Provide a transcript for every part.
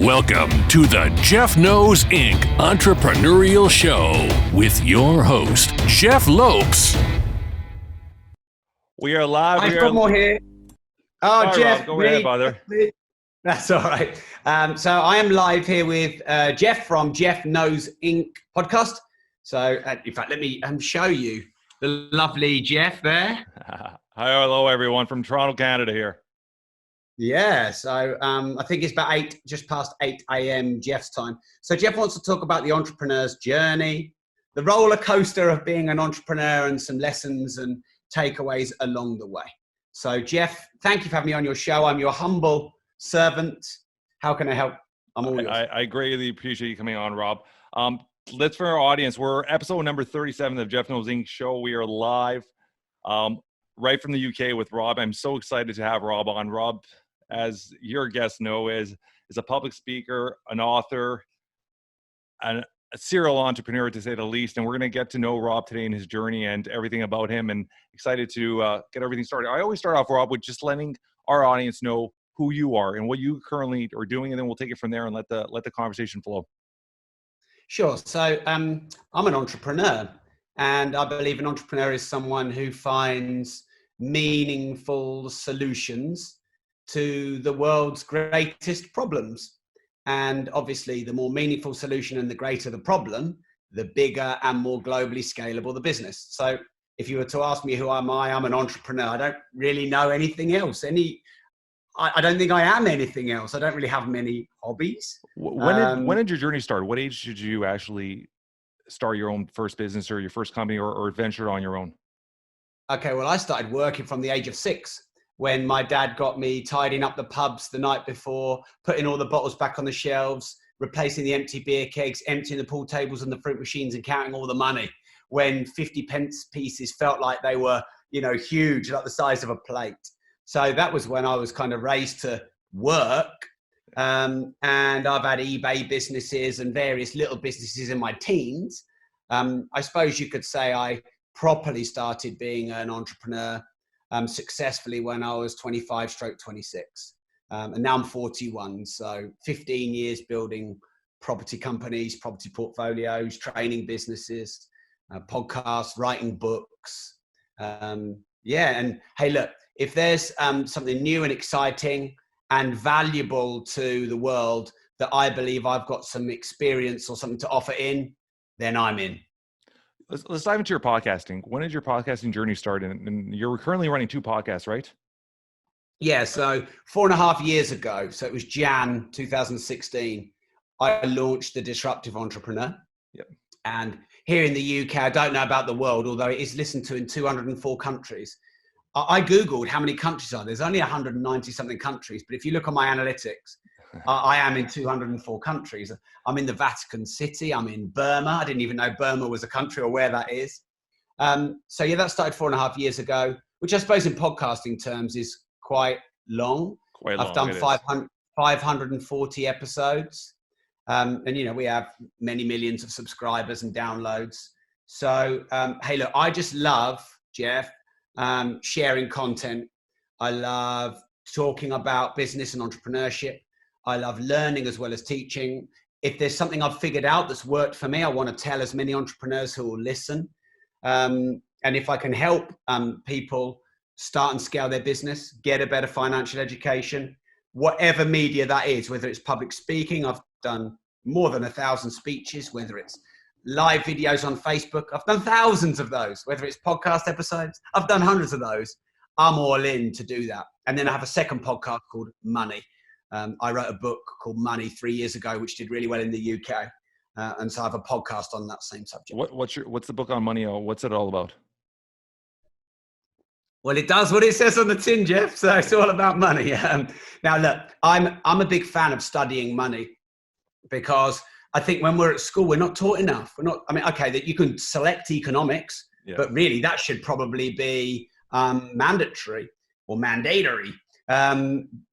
Welcome to the Jeff Knows Inc. Entrepreneurial Show with your host, Jeff Lopes. We are live. I've got more here. Oh, sorry, Jeff, Rob, go ahead, brother. That's all right. So I am live here with Jeff from Jeff Knows Inc. podcast. So in fact, let me show you the lovely Jeff there. Hi, hello, everyone from Toronto, Canada here. Yeah, so I think it's about just past 8 a.m. Jeff's time. So Jeff wants to talk about the entrepreneur's journey, the roller coaster of being an entrepreneur, and some lessons and takeaways along the way. So Jeff, thank you for having me on your show. I'm your humble servant. How can I help? I'm all yours. I greatly appreciate you coming on, Rob. Let's, for our audience, we're episode number 37 of Jeff Knows Inc. show. We are live right from the UK with Rob. I'm so excited to have Rob on. Rob, as your guests know, is a public speaker, an author, and a serial entrepreneur, to say the least. And we're going to get to know Rob today and his journey and everything about him, and excited to get everything started. I always start off, Rob, with just letting our audience know who you are and what you currently are doing, and then we'll take it from there and let the conversation flow. Sure. So I'm an entrepreneur, and I believe an entrepreneur is someone who finds meaningful solutions to the world's greatest problems. And obviously, the more meaningful solution and the greater the problem, the bigger and more globally scalable the business. So if you were to ask me who am I, I'm an entrepreneur. I don't really know anything else. I don't think I am anything else. I don't really have many hobbies. When did your journey start? What age did you actually start your own first business or your first company or venture on your own? Okay, well, I started working from the age of 6. When my dad got me tidying up the pubs the night before, putting all the bottles back on the shelves, replacing the empty beer kegs, emptying the pool tables and the fruit machines, and counting all the money. When 50 pence pieces felt like they were, huge, like the size of a plate. So that was when I was kind of raised to work. And I've had eBay businesses and various little businesses in my teens. I suppose you could say I properly started being an entrepreneur successfully when I was 25/26. And now I'm 41. So 15 years building property companies, property portfolios, training businesses, podcasts, writing books. And hey, look, if there's something new and exciting and valuable to the world that I believe I've got some experience or something to offer in, then I'm in. Let's dive into your podcasting. When did your podcasting journey start? And you're currently running 2 podcasts, right? Yeah, so 4.5 years ago, so it was Jan 2016, I launched The Disruptive Entrepreneur. Yep. And here in the UK, I don't know about the world, although it is listened to in 204 countries. I Googled how many countries are there. There's only 190 something countries, but if you look on my analytics, I am in 204 countries. I'm in the Vatican City. I'm in Burma. I didn't even know Burma was a country or where that is. So yeah, that started 4.5 years ago, which I suppose in podcasting terms is quite long. I've done 540 episodes. And we have many millions of subscribers and downloads. So, hey, look, I just love, Jeff, sharing content. I love talking about business and entrepreneurship. I love learning as well as teaching. If there's something I've figured out that's worked for me, I want to tell as many entrepreneurs who will listen. And if I can help people start and scale their business, get a better financial education, whatever media that is, whether it's public speaking, I've done more than 1,000 speeches, whether it's live videos on Facebook, I've done thousands of those, whether it's podcast episodes, I've done hundreds of those. I'm all in to do that. And then I have a second podcast called Money. I wrote a book called Money 3 years ago, which did really well in the UK. And so I have a podcast on that same subject. What's the book on money? What's it all about? Well, it does what it says on the tin, Jeff. So it's all about money. Now, look, I'm a big fan of studying money because I think when we're at school, we're not taught enough. Okay, that you can select economics, but really that should probably be mandatory or mandatory.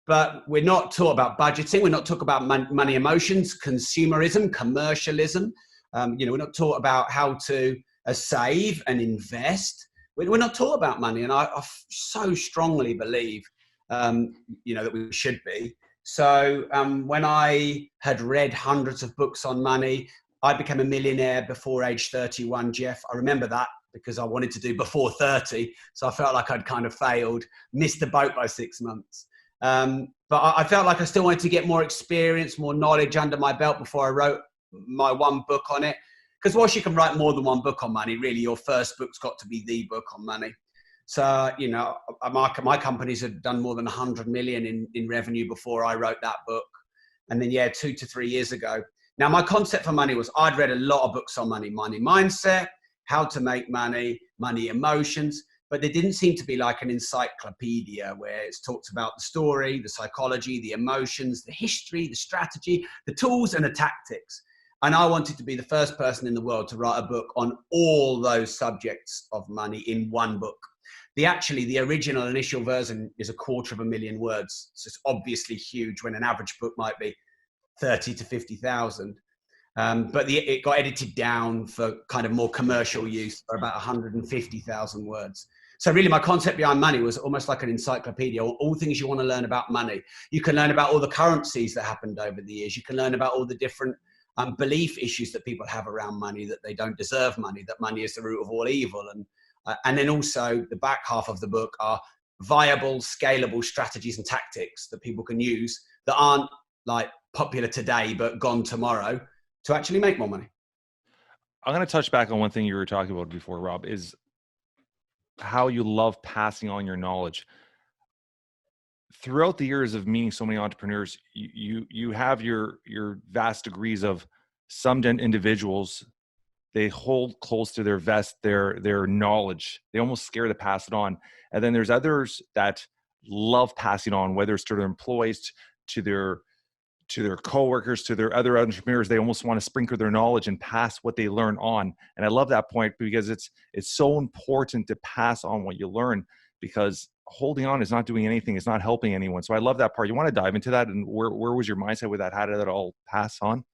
But we're not taught about budgeting. We're not taught about money emotions, consumerism, commercialism. We're not taught about how to save and invest. We're not taught about money. And I so strongly believe, that we should be. So when I had read hundreds of books on money, I became a millionaire before age 31, Jeff. I remember that because I wanted to do before 30. So I felt like I'd kind of failed, missed the boat by 6 months. But I felt like I still wanted to get more experience, more knowledge under my belt before I wrote my one book on it. Because whilst you can write more than one book on money, really your first book's got to be the book on money. So, you know, my companies had done more than 100 million in revenue before I wrote that book. And then, 2 to 3 years ago. Now, my concept for money was I'd read a lot of books on money mindset, how to make money, money emotions, but there didn't seem to be like an encyclopedia where it's talked about the story, the psychology, the emotions, the history, the strategy, the tools and the tactics. And I wanted to be the first person in the world to write a book on all those subjects of money in one book. The original initial version is 250,000 words. So it's obviously huge when an average book might be 30 to 50,000. But it got edited down for kind of more commercial use for about 150,000 words. So really my concept behind money was almost like an encyclopedia, all things you want to learn about money. You can learn about all the currencies that happened over the years. You can learn about all the different belief issues that people have around money, that they don't deserve money, that money is the root of all evil. And then also the back half of the book are viable, scalable strategies and tactics that people can use that aren't like popular today, but gone tomorrow to actually make more money. I'm going to touch back on one thing you were talking about before, Rob, is how you love passing on your knowledge. Throughout the years of meeting so many entrepreneurs, you have your vast degrees of some individuals. They hold close to their vest their knowledge. They almost scare to pass it on. And then there's others that love passing on, whether it's to their employees, to their coworkers, to their other entrepreneurs. They almost want to sprinkle their knowledge and pass what they learn on. And I love that point because it's so important to pass on what you learn, because holding on is not doing anything. It's not helping anyone. So I love that part. You want to dive into that? And where was your mindset with that? How did that all pass on?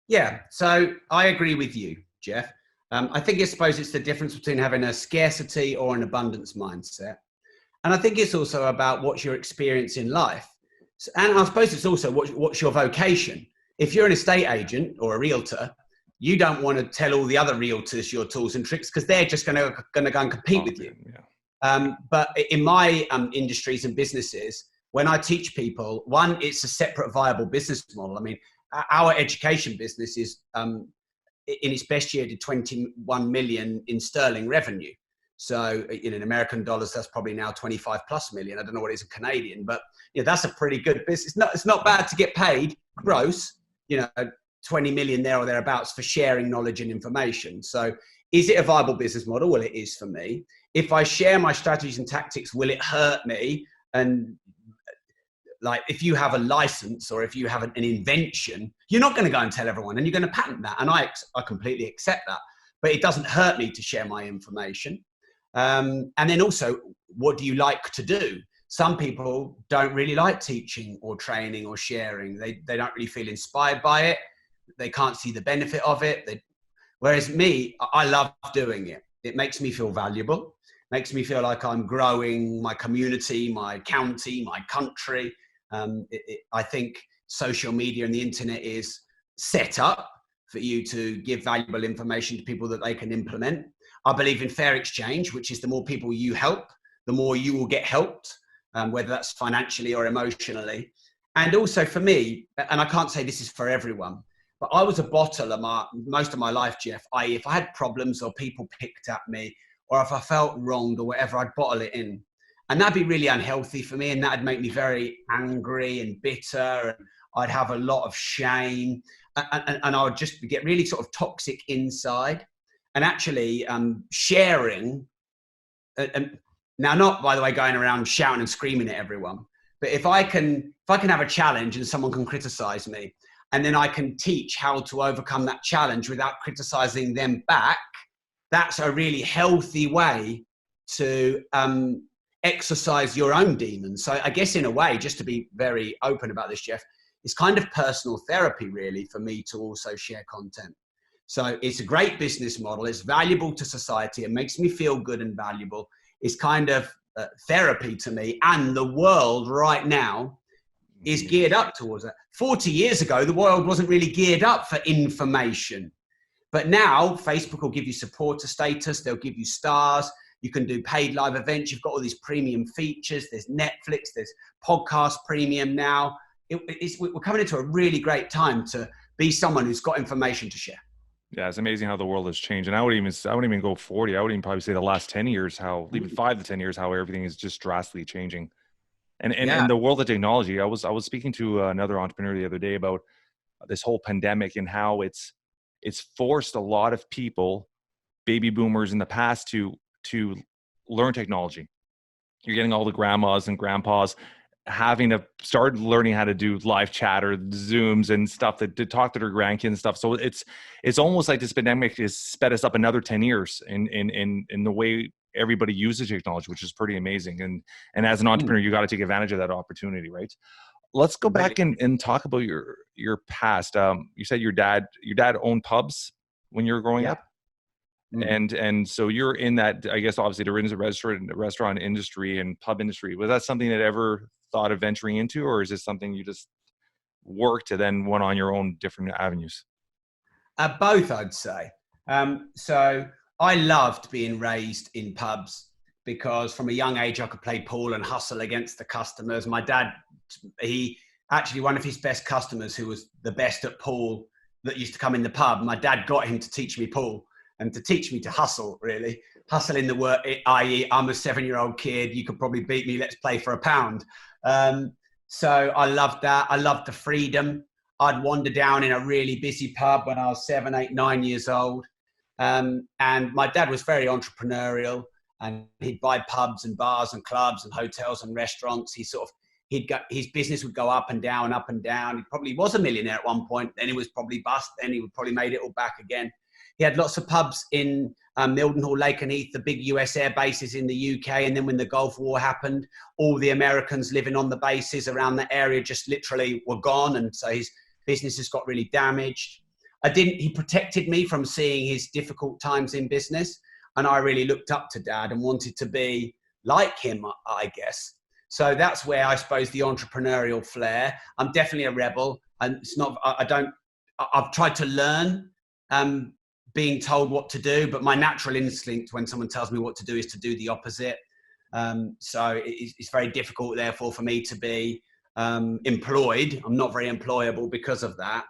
Yeah, so I agree with you, Jeff. I suppose it's the difference between having a scarcity or an abundance mindset. And I think it's also about what's your experience in life. And I suppose it's also what's your vocation. If you're an estate agent or a realtor, you don't want to tell all the other realtors your tools and tricks because they're just going to go and compete with you. Yeah. But in my industries and businesses, when I teach people, one, it's a separate viable business model. I mean, our education business is in its best year did 21 million in sterling revenue. So in American dollars, that's probably now 25 plus million. I don't know what it is in Canadian, but that's a pretty good business. It's not bad to get paid gross, 20 million there or thereabouts for sharing knowledge and information. So is it a viable business model? Well, it is for me. If I share my strategies and tactics, will it hurt me? And like if you have a license or if you have an invention, you're not going to go and tell everyone and you're going to patent that. And I completely accept that, but it doesn't hurt me to share my information. And then also, what do you like to do? Some people don't really like teaching or training or sharing. They don't really feel inspired by it. They can't see the benefit of it. Whereas me, I love doing it. It makes me feel valuable, makes me feel like I'm growing my community, my county, my country. I think social media and the internet is set up for you to give valuable information to people that they can implement. I believe in fair exchange, which is the more people you help, the more you will get helped, whether that's financially or emotionally. And also for me, and I can't say this is for everyone, but I was a bottler most of my life, Jeff. If I had problems or people picked at me, or if I felt wronged or whatever, I'd bottle it in. And that'd be really unhealthy for me. And that'd make me very angry and bitter. And I'd have a lot of shame. And I would just get really sort of toxic inside. And actually sharing, and now not, by the way, going around shouting and screaming at everyone, but if I can have a challenge and someone can criticize me, and then I can teach how to overcome that challenge without criticizing them back, that's a really healthy way to exercise your own demons. So I guess in a way, just to be very open about this, Jeff, it's kind of personal therapy really for me to also share content. So it's a great business model. It's valuable to society. It makes me feel good and valuable. It's kind of therapy to me and the world right now. is geared up towards that. 40 years ago, the world wasn't really geared up for information. But now Facebook will give you supporter status. They'll give you stars. You can do paid live events. You've got all these premium features. There's Netflix. There's podcast premium now. We're coming into a really great time to be someone who's got information to share. Yeah, it's amazing how the world has changed. And I wouldn't even go 40. I would even probably say the last 10 years, even 5 to 10 years, how everything is just drastically changing. And in the world of technology, I was speaking to another entrepreneur the other day about this whole pandemic and how it's forced a lot of people, baby boomers in the past, to learn technology. You're getting all the grandmas and grandpas having to start learning how to do live chat or Zooms and stuff to talk to their grandkids and stuff. So it's almost like this pandemic has sped us up another 10 years in the way everybody uses technology, which is pretty amazing. And as an entrepreneur, you got to take advantage of that opportunity, right? Let's go back and talk about your past. You said your dad owned pubs when you were growing up. And so you're in that, I guess, obviously the restaurant industry and pub industry. Was that something that ever thought of venturing into, or is this something you just worked and then went on your own different avenues? Both, I'd say. So I loved being raised in pubs because from a young age, I could play pool and hustle against the customers. My dad, one of his best customers who was the best at pool that used to come in the pub, my dad got him to teach me pool. And to teach me to hustle, really. Hustle in the work, i.e. I'm a 7-year-old kid, you could probably beat me, let's play for £1. So I loved that. I loved the freedom. I'd wander down in a really busy pub when I was 7, 8, 9 years old. And my dad was very entrepreneurial, and he'd buy pubs and bars and clubs and hotels and restaurants. His business would go up and down, up and down. He probably was a millionaire at one point, then he was probably bust, then he would probably made it all back again. He had lots of pubs in Mildenhall, Lakenheath, the big US air bases in the UK. And then when the Gulf War happened, all the Americans living on the bases around the area just literally were gone. And so his businesses got really damaged. He protected me from seeing his difficult times in business. And I really looked up to Dad and wanted to be like him, I guess. So that's where I suppose the entrepreneurial flair. I'm definitely a rebel. And it's not, I've tried to learn, being told what to do, but my natural instinct when someone tells me what to do is to do the opposite. So it's very difficult, therefore, for me to be employed. I'm not very employable because of that,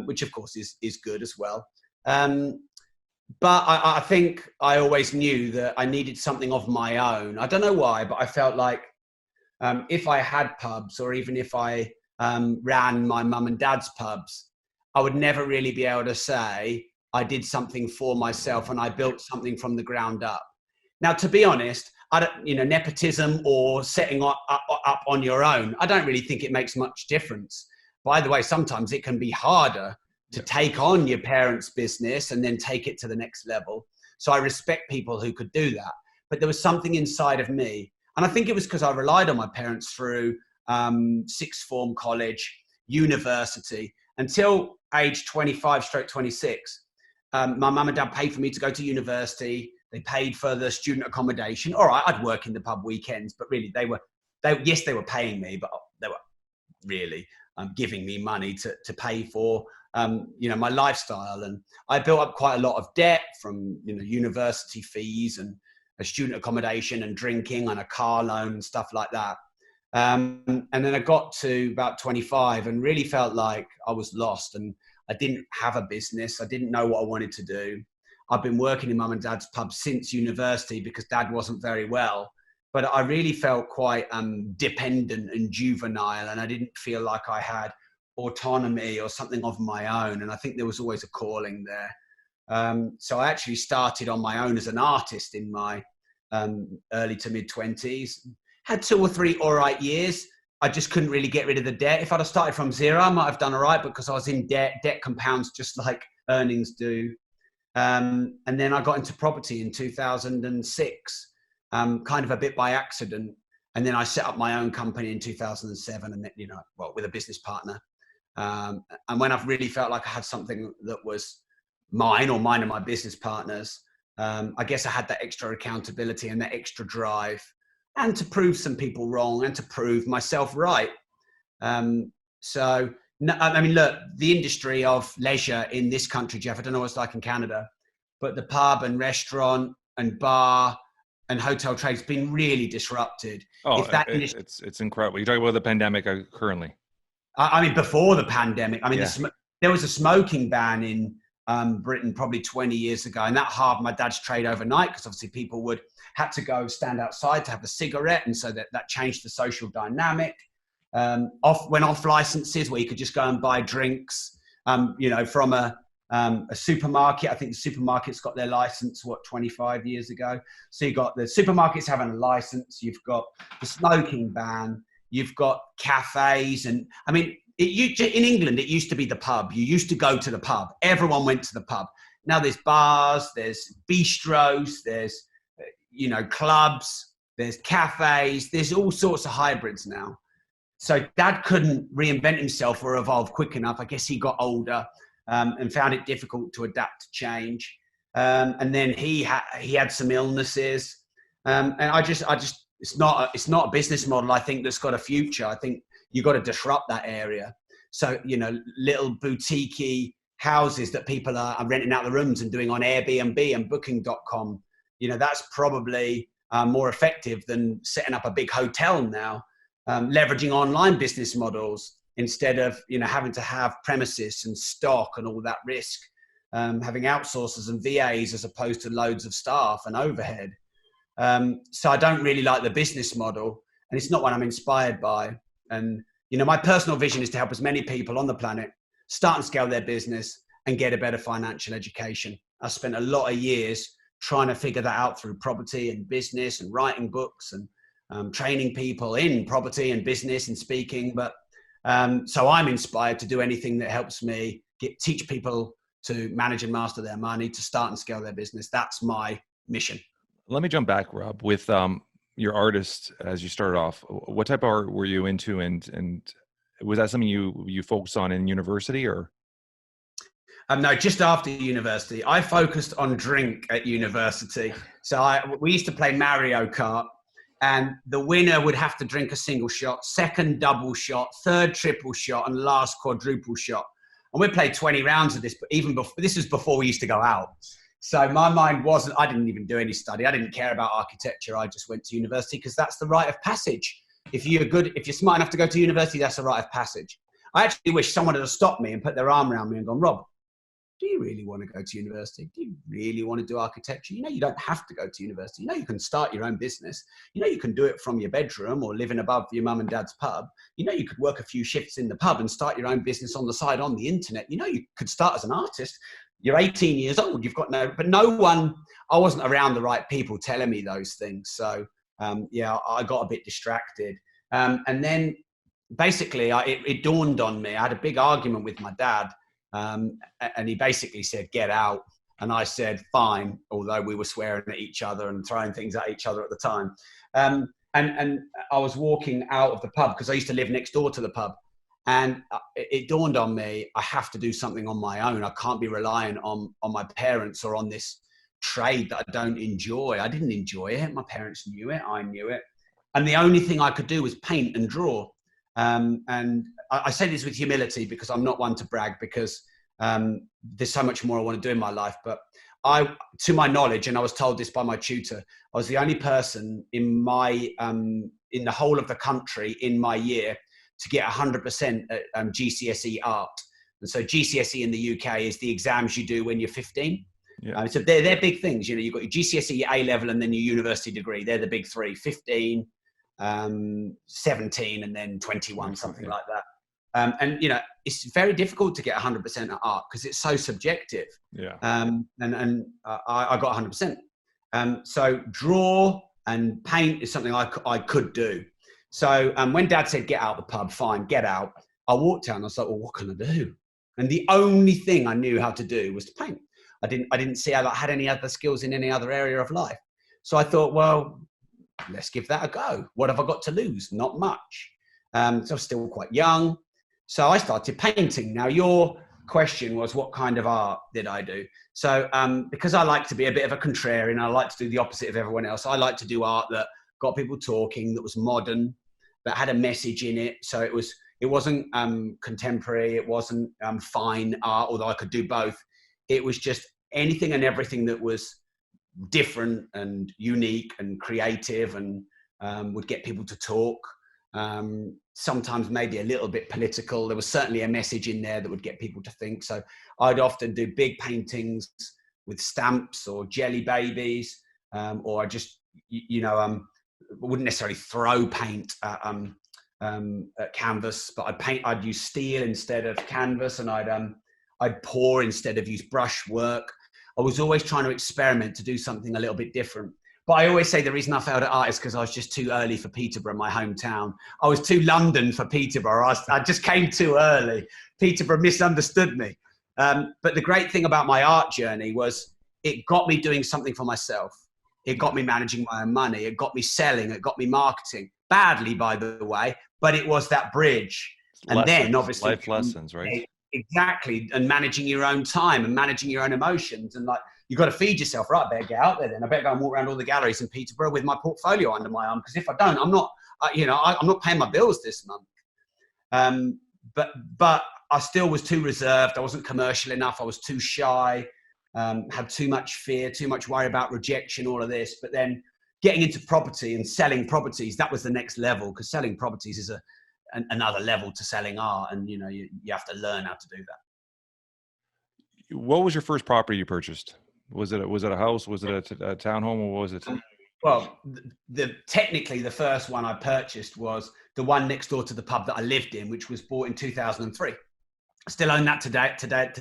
which of course is good as well. But I think I always knew that I needed something of my own. I don't know why, but I felt like if I had pubs, or even if I ran my mum and dad's pubs, I would never really be able to say I did something for myself and I built something from the ground up. Now, to be honest, nepotism or setting up on your own, I don't really think it makes much difference. By the way, sometimes it can be harder to take on your parents' business and then take it to the next level. So I respect people who could do that. But there was something inside of me. And I think it was because I relied on my parents through sixth form, college, university, until age 25/26. My mum and dad paid for me to go to university. They paid for the student accommodation. All right, I'd work in the pub weekends, but really they were paying me, but they were really giving me money to pay for, my lifestyle. And I built up quite a lot of debt from, university fees and a student accommodation and drinking and a car loan and stuff like that. And then I got to about 25 and really felt like I was lost and I didn't have a business. I didn't know what I wanted to do. I've been working in mum and dad's pub since university because dad wasn't very well, but I really felt quite dependent and juvenile, and I didn't feel like I had autonomy or something of my own. And I think there was always a calling there. So I actually started on my own as an artist in my early to mid 20s. Had 2 or 3 all right years. I just couldn't really get rid of the debt. If I'd have started from zero, I might have done all right, because I was in debt. Debt compounds just like earnings do. And then I got into property in 2006, kind of a bit by accident. And then I set up my own company in 2007, and with a business partner. And when I've really felt like I had something that was mine or mine and my business partners, I guess I had that extra accountability and that extra drive, and to prove some people wrong and to prove myself right. So, no, I mean, look, the industry of leisure in this country, Jeff, I don't know what it's like in Canada, but the pub and restaurant and bar and hotel trade has been really disrupted. Oh, If that it's incredible. You're talking about the pandemic currently. I mean, before the pandemic, I mean, Yeah. there was a smoking ban in Britain probably 20 years ago, and that halved my dad's trade overnight because obviously people had to go stand outside to have a cigarette, and so that changed the social dynamic. Went off licenses where you could just go and buy drinks, from a supermarket. I think the supermarkets got their license 25 years ago. So you've got the supermarkets having a license, you've got the smoking ban, you've got cafes, and I mean, in England it used to be the pub. You used to go to the pub. Everyone went to the pub. Now there's bars, there's bistros, there's clubs, there's cafes, there's all sorts of hybrids now. So Dad couldn't reinvent himself or evolve quick enough. I guess he got older and found it difficult to adapt to change. And then he had some illnesses, and I just it's not a business model I think that's got a future. I think you've got to disrupt that area. So little boutique houses that people are renting out the rooms and doing on Airbnb and Booking.com. That's probably more effective than setting up a big hotel now. Leveraging online business models instead of having to have premises and stock and all that risk, having outsourcers and VAs as opposed to loads of staff and overhead. So I don't really like the business model, and it's not one I'm inspired by. And my personal vision is to help as many people on the planet start and scale their business and get a better financial education. I spent a lot of years trying to figure that out through property and business and writing books and training people in property and business and speaking. But so I'm inspired to do anything that helps me teach people to manage and master their money, to start and scale their business. That's my mission. Let me jump back, Rob, with your artist as you started off. What type of art were you into, and was that something you focused on in university, or? No, just after university. I focused on drink at university. So we used to play Mario Kart, and the winner would have to drink a single shot, second double shot, third triple shot, and last quadruple shot. And we played 20 rounds of this, but even before, this was before we used to go out. So my mind I didn't even do any study. I didn't care about architecture. I just went to university because that's the rite of passage. If you're smart enough to go to university, that's a rite of passage. I actually wish someone had stopped me and put their arm around me and gone, Rob, do you really want to go to university? Do you really want to do architecture? You don't have to go to university. You can start your own business. You can do it from your bedroom or living above your mum and dad's pub. You could work a few shifts in the pub and start your own business on the side on the internet. You could start as an artist. You're 18 years old. You've got I wasn't around the right people telling me those things. So I got a bit distracted. And then basically it dawned on me. I had a big argument with my dad. And he basically said, get out. And I said, fine, although we were swearing at each other and throwing things at each other at the time. And I was walking out of the pub because I used to live next door to the pub. And it dawned on me, I have to do something on my own. I can't be relying on my parents or on this trade that I don't enjoy. I didn't enjoy it. My parents knew it. I knew it. And the only thing I could do was paint and draw. And I say this with humility because I'm not one to brag, because there's so much more I want to do in my life. But to my knowledge, and I was told this by my tutor, I was the only person in the whole of the country in my year to get 100% at GCSE art. And so GCSE in the UK is the exams you do when you're 15. Yeah. So they're big things. You've got your GCSE, your A-level, and then your university degree. They're the big three: 15, 17, and then 21, something like that. And it's very difficult to get 100% at art because it's so subjective. Yeah. And I got 100%. So draw and paint is something I could do. So when Dad said, get out of the pub, fine, get out, I walked out and I was like, well, what can I do? And the only thing I knew how to do was to paint. I didn't see I had any other skills in any other area of life. So I thought, well, let's give that a go. What have I got to lose? Not much. So I was still quite young. So I started painting. Now, your question was, what kind of art did I do? So because I like to be a bit of a contrarian, I like to do the opposite of everyone else. I like to do art that got people talking, that was modern, that had a message in it. So it was It wasn't contemporary. It wasn't fine art, although I could do both. It was just anything and everything that was different and unique and creative and would get people to talk. Sometimes maybe a little bit political. There was certainly a message in there that would get people to think. So I'd often do big paintings with stamps or jelly babies, or I just, wouldn't necessarily throw paint at canvas, but I'd use steel instead of canvas, and I'd pour instead of use brush work. I was always trying to experiment to do something a little bit different. But I always say the reason I failed at art is because I was just too early for Peterborough, my hometown. I was too London for Peterborough. I just came too early. Peterborough misunderstood me. But the great thing about my art journey was it got me doing something for myself. It got me managing my own money. It got me selling. It got me marketing. Badly, by the way, but it was that bridge. And lessons, then obviously life lessons, right? Exactly. And managing your own time and managing your own emotions. And like, you've got to feed yourself, right? I better get out there then. I better go and walk around all the galleries in Peterborough with my portfolio under my arm. Because if I don't, I'm not, I'm not paying my bills this month. But I still was too reserved. I wasn't commercial enough. I was too shy, had too much fear, too much worry about rejection, all of this. But then getting into property and selling properties, that was the next level, because selling properties is another level to selling art. And, you have to learn how to do that. What was your first property you purchased? Was it a house? Was it a townhome, or what was it? Well, technically the first one I purchased was the one next door to the pub that I lived in, which was bought in 2003. I still own that to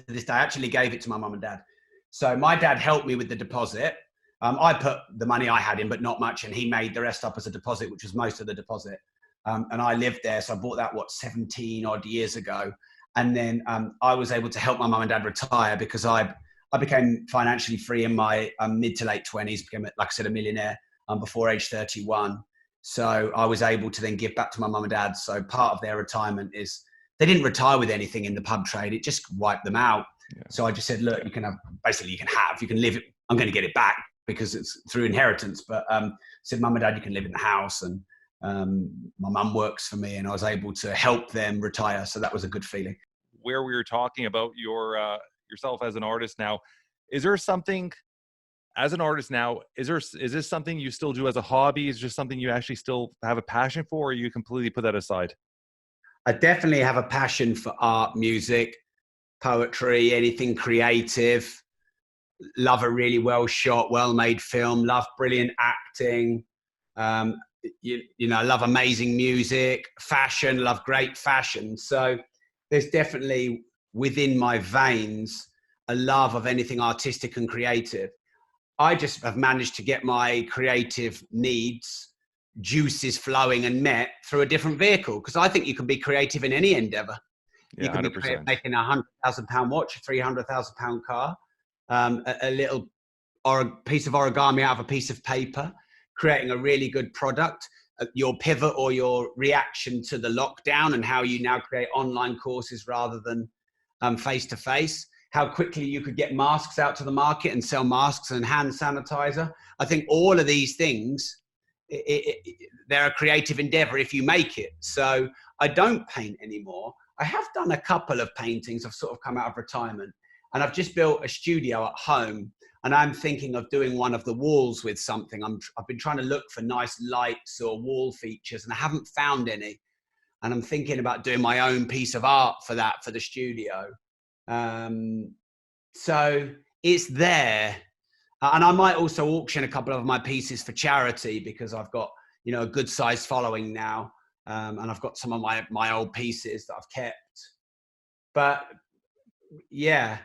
this day. I actually gave it to my mum and dad. So my dad helped me with the deposit. I put the money I had in, but not much. And he made the rest up as a deposit, which was most of the deposit. And I lived there. So I bought that, 17 odd years ago. And then I was able to help my mum and dad retire because I became financially free in my mid to late 20s, became, like I said, a millionaire before age 31. So I was able to then give back to my mum and dad. So part of their retirement is they didn't retire with anything in the pub trade. It just wiped them out. Yeah. So I just said, look, you can live it. I'm going to get it back because it's through inheritance. But said, mum and dad, you can live in the house. And my mum works for me, and I was able to help them retire. So that was a good feeling. Where we were talking about yourself as an artist now, is there something as an artist now, is this something you still do as a hobby? Is it just something you actually still have a passion for, or you completely put that aside? I definitely have a passion for art, music, poetry, anything creative. Love a really well shot, well made film. Love brilliant acting. Love amazing music, fashion. Love great fashion. So there's definitely within my veins a love of anything artistic and creative. I just have managed to get my creative needs, juices flowing and met through a different vehicle. Because I think you can be creative in any endeavor. Yeah, you can 100%. be creative making £100,000 watch, a £300,000 car, a little or a piece of origami out of a piece of paper, creating a really good product. Your pivot or your reaction to the lockdown and how you now create online courses rather than face-to-face. How quickly you could get masks out to the market and sell masks and hand sanitizer. I think all of these things, they're a creative endeavor if you make it. So I don't paint anymore. I have done a couple of paintings. I've sort of come out of retirement, and I've just built a studio at home, and I'm thinking of doing one of the walls with something. I've been trying to look for nice lights or wall features, and I haven't found any. And I'm thinking about doing my own piece of art for that, for the studio. So it's there. And I might also auction a couple of my pieces for charity because I've got, a good sized following now. And I've got some of my old pieces that I've kept. But yeah,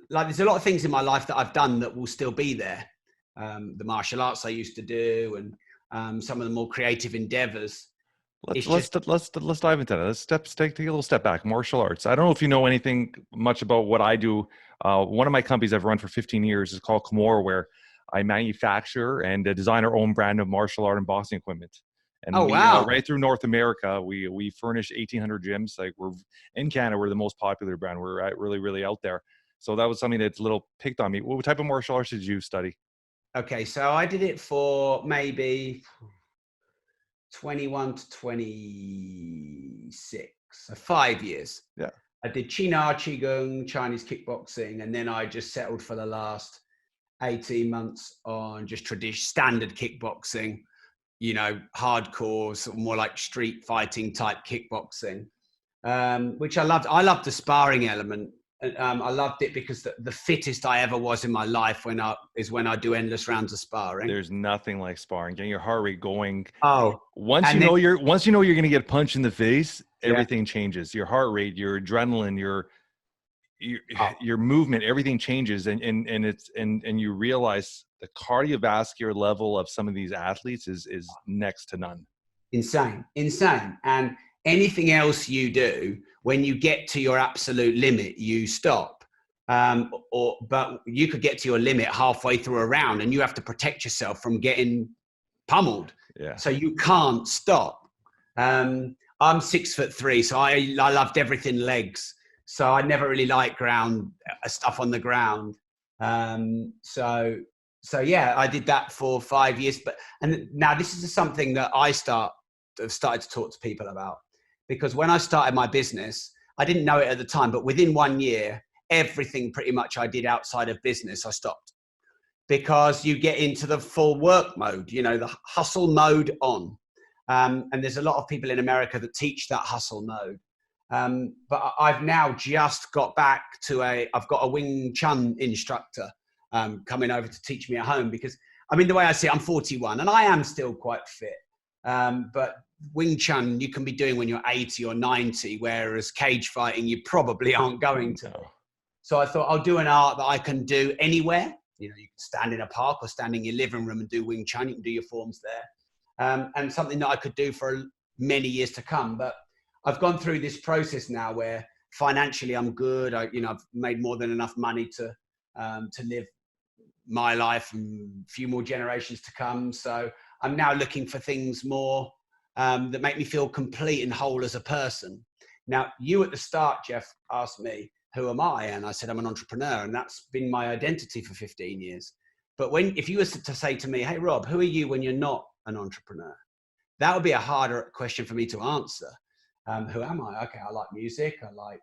like there's a lot of things in my life that I've done that will still be there. The martial arts I used to do and some of the more creative endeavors. Let's dive into that. Let's take a little step back. Martial arts. I don't know if you know anything much about what I do. One of my companies I've run for 15 years is called Kimura, where I manufacture and design our own brand of martial art and boxing equipment. And wow! Right through North America, we furnish 1,800 gyms. Like we're in Canada, we're the most popular brand. We're really, really out there. So that was something that's a little picked on me. What type of martial arts did you study? Okay, so I did it for maybe 21 to 26. So 5 years. Yeah. I did Qina, Qigong, Chinese kickboxing, and then I just settled for the last 18 months on just standard kickboxing, hardcore, sort of more like street fighting type kickboxing, which I loved. I loved the sparring element. I loved it because the fittest I ever was in my life when I do endless rounds of sparring. There's nothing like sparring, getting your heart rate going. Oh, once you know you're going to get punched in the face, everything changes. Your heart rate, your adrenaline, your movement, everything changes, and you realize the cardiovascular level of some of these athletes is next to none. Insane. And anything else you do, when you get to your absolute limit, you stop. But you could get to your limit halfway through a round, and you have to protect yourself from getting pummeled. Yeah. So you can't stop. I'm 6'3", so I loved everything legs. So I never really liked stuff on the ground. So yeah, I did that for 5 years. And now this is something that I've started to talk to people about, because when I started my business, I didn't know it at the time, but within 1 year, everything pretty much I did outside of business, I stopped, because you get into the full work mode, the hustle mode on. And there's a lot of people in America that teach that hustle mode. But I've now just got back to I've got a Wing Chun instructor coming over to teach me at home, because the way I see it, I'm 41 and I am still quite fit. But Wing Chun you can be doing when you're 80 or 90, whereas cage fighting you probably aren't going to. No. So I thought I'll do an art that I can do anywhere. You can stand in a park or stand in your living room and do Wing Chun. You can do your forms there. And something that I could do for many years to come. But I've gone through this process now where financially I'm good. I've made more than enough money to live my life and a few more generations to come. So I'm now looking for things more that make me feel complete and whole as a person. Now, you at the start, Jeff, asked me, who am I? And I said, I'm an entrepreneur. And that's been my identity for 15 years. But if you were to say to me, hey, Rob, who are you when you're not an entrepreneur? That would be a harder question for me to answer. Who am I? Okay, I like music. I like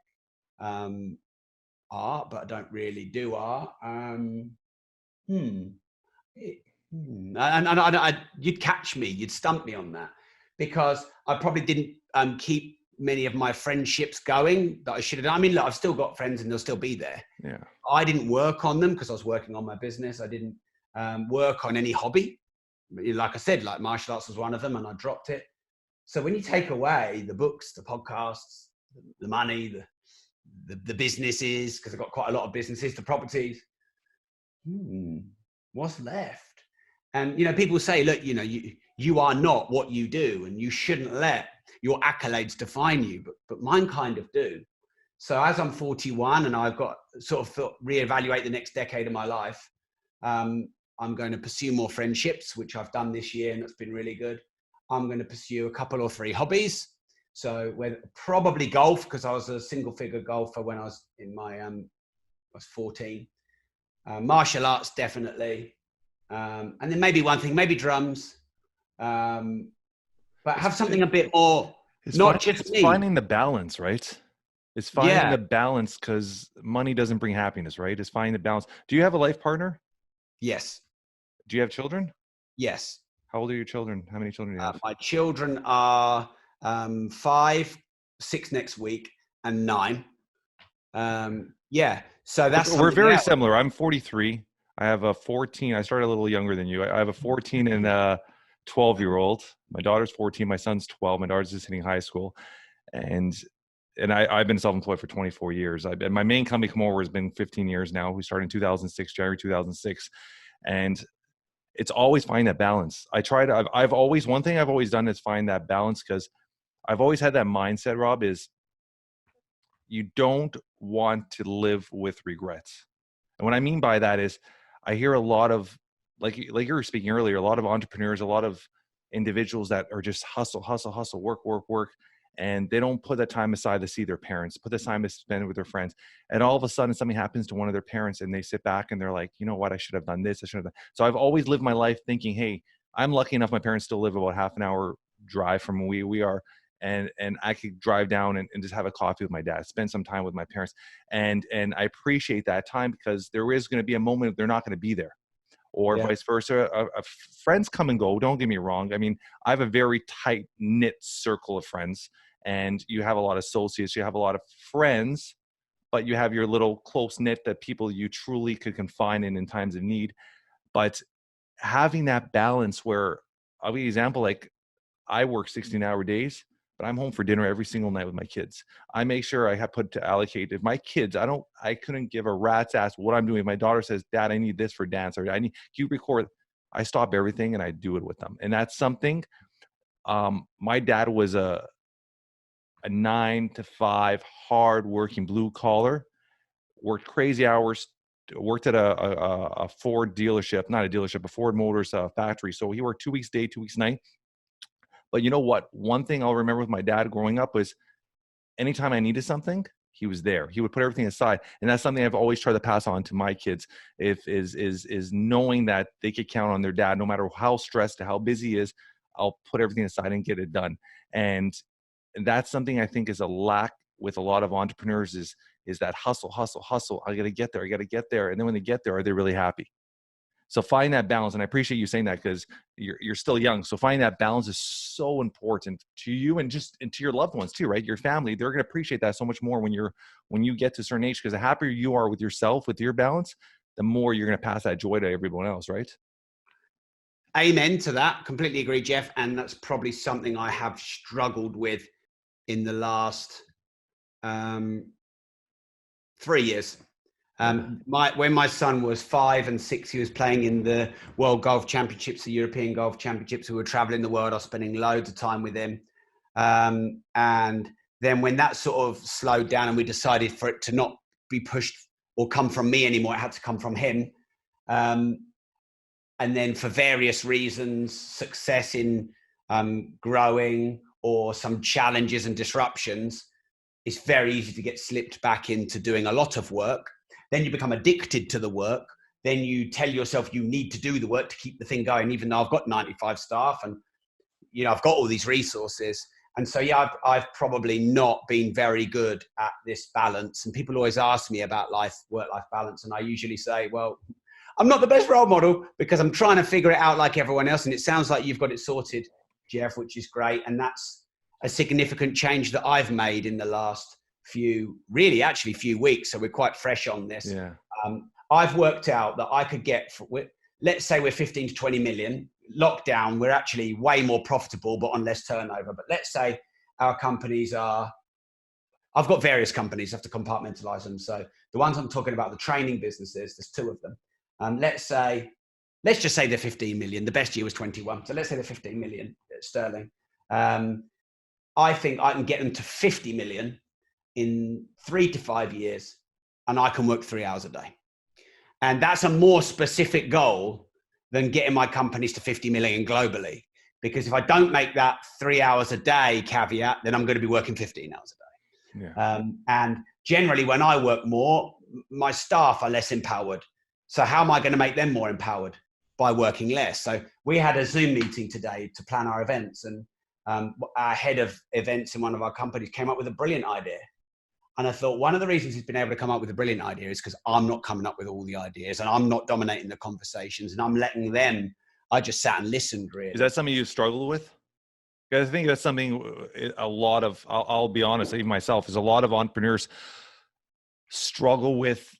art, but I don't really do art. You'd catch me. You'd stump me on that, because I probably didn't keep many of my friendships going that I should have done. Look, I've still got friends and they'll still be there. Yeah. I didn't work on them because I was working on my business. I didn't work on any hobby. Like I said, like martial arts was one of them, and I dropped it. So when you take away the books, the podcasts, the money, the businesses, because I've got quite a lot of businesses, the properties, what's left? And, people say, look, you are not what you do, and you shouldn't let your accolades define you, but mine kind of do. So as I'm 41 and I've got reevaluate the next decade of my life, I'm going to pursue more friendships, which I've done this year, and it's been really good. I'm going to pursue a couple or three hobbies. So probably golf, because I was a single figure golfer when I was I was 14. Martial arts, definitely. And then maybe one thing, maybe drums. But have something a bit more, it's finding the balance, right? It's finding the balance, because money doesn't bring happiness, right? It's finding the balance. Do you have a life partner? Yes. Do you have children? Yes. How old are your children? How many children do you have? My children are 5, 6 next week, and 9. So we're very similar. I'm 43. I have a 14. I started a little younger than you. I have a 14 and a 12-year-old. My daughter's 14. My son's 12. My daughter's just hitting high school. And I've been self-employed for 24 years. My main company, Come Over, has been 15 years now. We started in 2006, January 2006. And it's always finding that balance. One thing I've always done is find that balance, because I've always had that mindset, Rob, is you don't want to live with regrets. And what I mean by that is I hear a lot of, like you were speaking earlier, a lot of entrepreneurs, a lot of individuals that are just hustle, work. And they don't put that time aside to see their parents, put the time to spend with their friends. And all of a sudden something happens to one of their parents and they sit back and they're like, you know what, I should have done this. I should have done. So I've always lived my life thinking, hey, I'm lucky enough. My parents still live about half an hour drive from where we are. and I could drive down and just have a coffee with my dad, spend some time with my parents. And I appreciate that time, because there is going to be a moment they're not going to be there, or vice versa. Friends come and go. Don't get me wrong. I mean, I have a very tight knit circle of friends, and you have a lot of associates, you have a lot of friends, but you have your little close knit that people you truly could confide in times of need. But having that balance where, I'll give you an example, like I work 16-hour days, but I'm home for dinner every single night with my kids. I make sure I have put to allocate. If my kids, I couldn't give a rat's ass what I'm doing. If my daughter says, Dad, I need this for dance, or you record, I stop everything and I do it with them. And that's something, my dad was a 9 to 5, hard-working blue collar, worked crazy hours, worked at a Ford dealership, not a dealership, a Ford Motors factory. So he worked 2 weeks day, 2 weeks night. But you know what? One thing I'll remember with my dad growing up was anytime I needed something, he was there. He would put everything aside. And that's something I've always tried to pass on to my kids, is knowing that they could count on their dad, no matter how stressed or how busy he is. I'll put everything aside and get it done. And that's something I think is a lack with a lot of entrepreneurs, is that hustle. I got to get there. And then when they get there, are they really happy? So find that balance. And I appreciate you saying that, because you're still young. So finding that balance is so important to you, and to your loved ones too, right? Your family, they're going to appreciate that so much more when you get to a certain age, because the happier you are with yourself, with your balance, the more you're going to pass that joy to everyone else, right? Amen to that. Completely agree, Jeff. And that's probably something I have struggled with in the last 3 years. When my son was 5 and 6, he was playing in the World Golf Championships, the European Golf Championships. We were traveling the world. I was spending loads of time with him. And then when that sort of slowed down and we decided for it to not be pushed or come from me anymore, it had to come from him. And then for various reasons, success in growing or some challenges and disruptions, it's very easy to get slipped back into doing a lot of work. Then you become addicted to the work. Then you tell yourself you need to do the work to keep the thing going, even though I've got 95 staff and, I've got all these resources. And so, I've probably not been very good at this balance. And people always ask me about work-life balance. And I usually say, well, I'm not the best role model, because I'm trying to figure it out like everyone else. And it sounds like you've got it sorted, Jeff, which is great. And that's a significant change that I've made in the last few weeks. So we're quite fresh on this. Yeah. I've worked out that I could get, let's say we're 15 to 20 million. Lockdown, we're actually way more profitable, but on less turnover. But let's say our companies I've got various companies, I have to compartmentalize them. So the ones I'm talking about, the training businesses, there's 2 of them. Let's just say they're 15 million. The best year was 21. So let's say they're 15 million sterling. I think I can get them to 50 million in 3 to 5 years, and I can work 3 hours a day. And that's a more specific goal than getting my companies to 50 million globally. Because if I don't make that 3 hours a day caveat, then I'm going to be working 15 hours a day. Yeah. And generally when I work more, my staff are less empowered. So how am I going to make them more empowered? By working less. So we had a Zoom meeting today to plan our events, and our head of events in one of our companies came up with a brilliant idea. And I thought one of the reasons he's been able to come up with a brilliant idea is because I'm not coming up with all the ideas, and I'm not dominating the conversations, and I'm letting them. I just sat and listened, really. Is that something you struggle with? Because I think that's something a lot of, I'll be honest, even myself, is a lot of entrepreneurs struggle with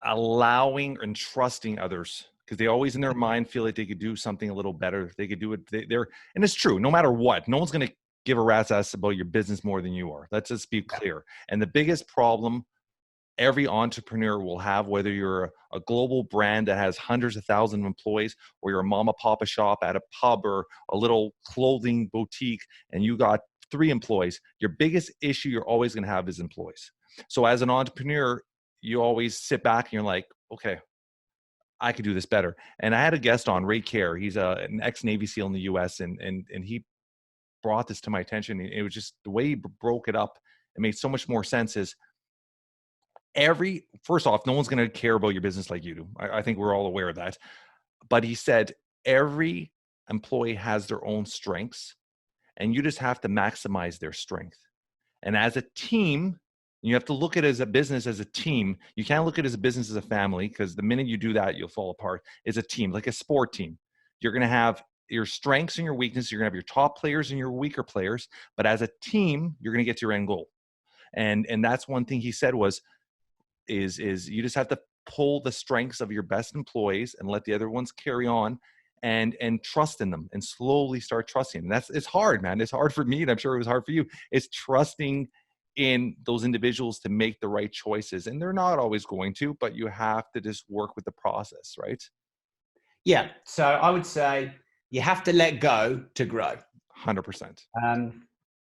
allowing and trusting others, because they always in their mind feel like they could do something a little better. They could do it. And it's true. No matter what, no one's going to give a rat's ass about your business more than you are. Let's just be clear. And the biggest problem every entrepreneur will have, whether you're a global brand that has hundreds of thousands of employees, or you're a mama papa shop at a pub or a little clothing boutique and you got 3 employees, your biggest issue you're always going to have is employees. So as an entrepreneur, you always sit back and you're like, okay, I could do this better. And I had a guest on, Ray Kerr. He's an ex-Navy SEAL in the US, and he brought this to my attention. It was just the way he broke it up. It made so much more sense. Is first off, no one's going to care about your business like you do. I think we're all aware of that. But he said every employee has their own strengths, and you just have to maximize their strength. And as a team, you have to look at it as a business, as a team. You can't look at it as a business, as a family, because the minute you do that, you'll fall apart. It's a team, like a sport team. You're going to have your strengths and your weaknesses. You're going to have your top players and your weaker players. But as a team, you're going to get to your end goal. And that's one thing he said is you just have to pull the strengths of your best employees and let the other ones carry on, and trust in them, and slowly start trusting them. It's hard, man. It's hard for me, and I'm sure it was hard for you. It's trusting in those individuals to make the right choices. And they're not always going to, but you have to just work with the process, right? Yeah. So I would say you have to let go to grow. 100%. I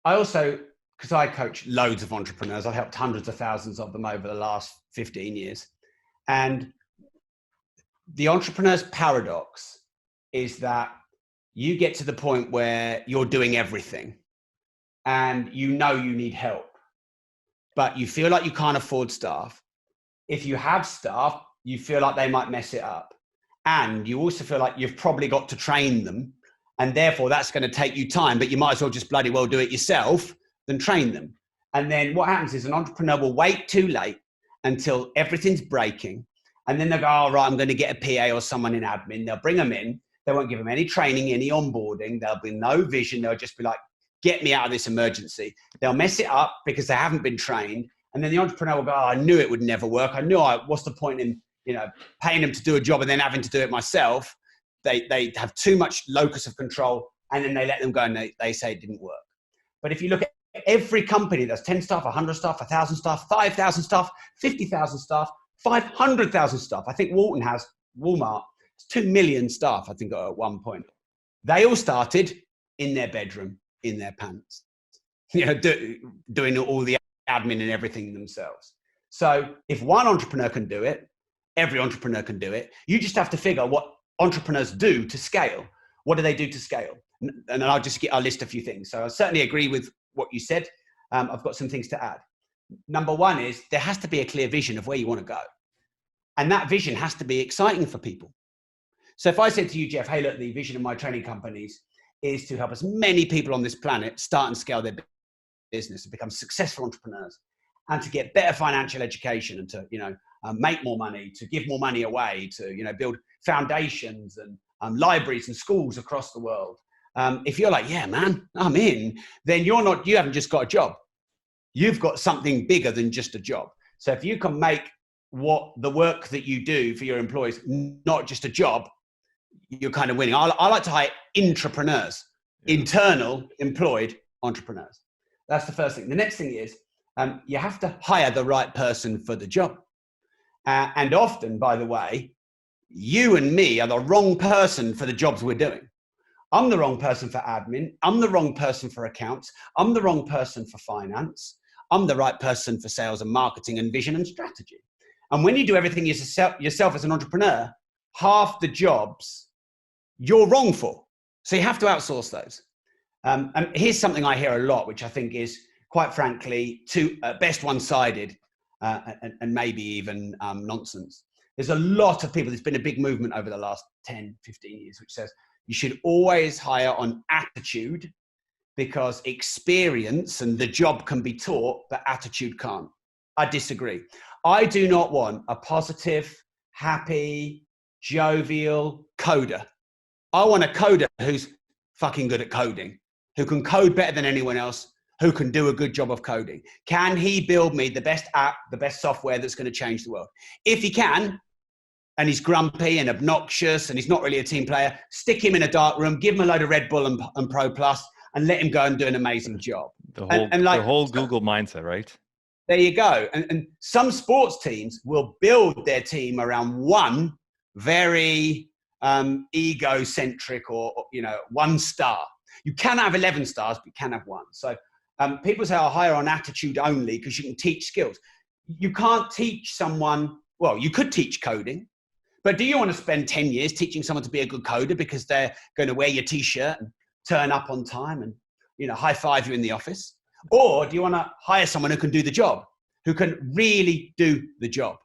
also, because I coach loads of entrepreneurs, I've helped hundreds of thousands of them over the last 15 years. And the entrepreneur's paradox is that you get to the point where you're doing everything and you know you need help, but you feel like you can't afford staff. If you have staff, you feel like they might mess it up. And you also feel like you've probably got to train them, and therefore that's going to take you time, but you might as well just bloody well do it yourself than train them. And then what happens is an entrepreneur will wait too late until everything's breaking. And then they'll go, all right, I'm going to get a PA or someone in admin. They'll bring them in. They won't give them any training, any onboarding. There'll be no vision. They'll just be like, get me out of this emergency. They'll mess it up because they haven't been trained. And then the entrepreneur will go, oh, I knew it would never work. What's the point in, paying them to do a job and then having to do it myself? They have too much locus of control, and then they let them go and they say it didn't work. But if you look at every company that's 10 staff, 100 staff, 1,000 staff, 5,000 staff, 50,000 staff, 500,000 staff. I think Walmart, 2 million staff, I think, at one point. They all started in their bedroom, in their pants, doing all the admin and everything themselves. So if one entrepreneur can do it, every entrepreneur can do it. You just have to figure what entrepreneurs do to scale. What do they do to scale? And I'll list a few things. So I certainly agree with what you said. I've got some things to add. Number one is there has to be a clear vision of where you want to go. And that vision has to be exciting for people. So if I said to you, Jeff, hey, look, the vision of my training companies is to help as many people on this planet start and scale their business and become successful entrepreneurs, and to get better financial education, and to, make more money, to give more money away, to, build foundations and libraries and schools across the world. If you're like, yeah, man, I'm in, then you haven't just got a job. You've got something bigger than just a job. So if you can make the work that you do for your employees not just a job, you're kind of winning. I like to hire intrapreneurs, internal employed entrepreneurs. That's the first thing. The next thing is you have to hire the right person for the job. And often, by the way, you and me are the wrong person for the jobs we're doing. I'm the wrong person for admin. I'm the wrong person for accounts. I'm the wrong person for finance. I'm the right person for sales and marketing and vision and strategy. And when you do everything yourself as an entrepreneur, half the jobs you're wrong for. So you have to outsource those. And here's something I hear a lot, which I think is, quite frankly, at best one-sided and maybe even nonsense. There's a lot of people, there's been a big movement over the last 10, 15 years, which says you should always hire on attitude, because experience and the job can be taught, but attitude can't. I disagree. I do not want a positive, happy, jovial coder. I want a coder who's fucking good at coding, who can code better than anyone else, who can do a good job of coding. Can he build me the best app, the best software that's going to change the world? If he can, and he's grumpy and obnoxious and he's not really a team player, stick him in a dark room, give him a load of Red Bull and Pro Plus, and let him go and do an amazing job. The whole Google mindset, right? There you go. And some sports teams will build their team around one very egocentric or one star. You can have 11 stars, but you can have one. So people say I'll hire on attitude only because you can teach skills. You can't teach someone, well, you could teach coding, but do you want to spend 10 years teaching someone to be a good coder because they're going to wear your t-shirt and turn up on time and, high five you in the office? Or do you want to hire someone who can do the job, who can really do the job?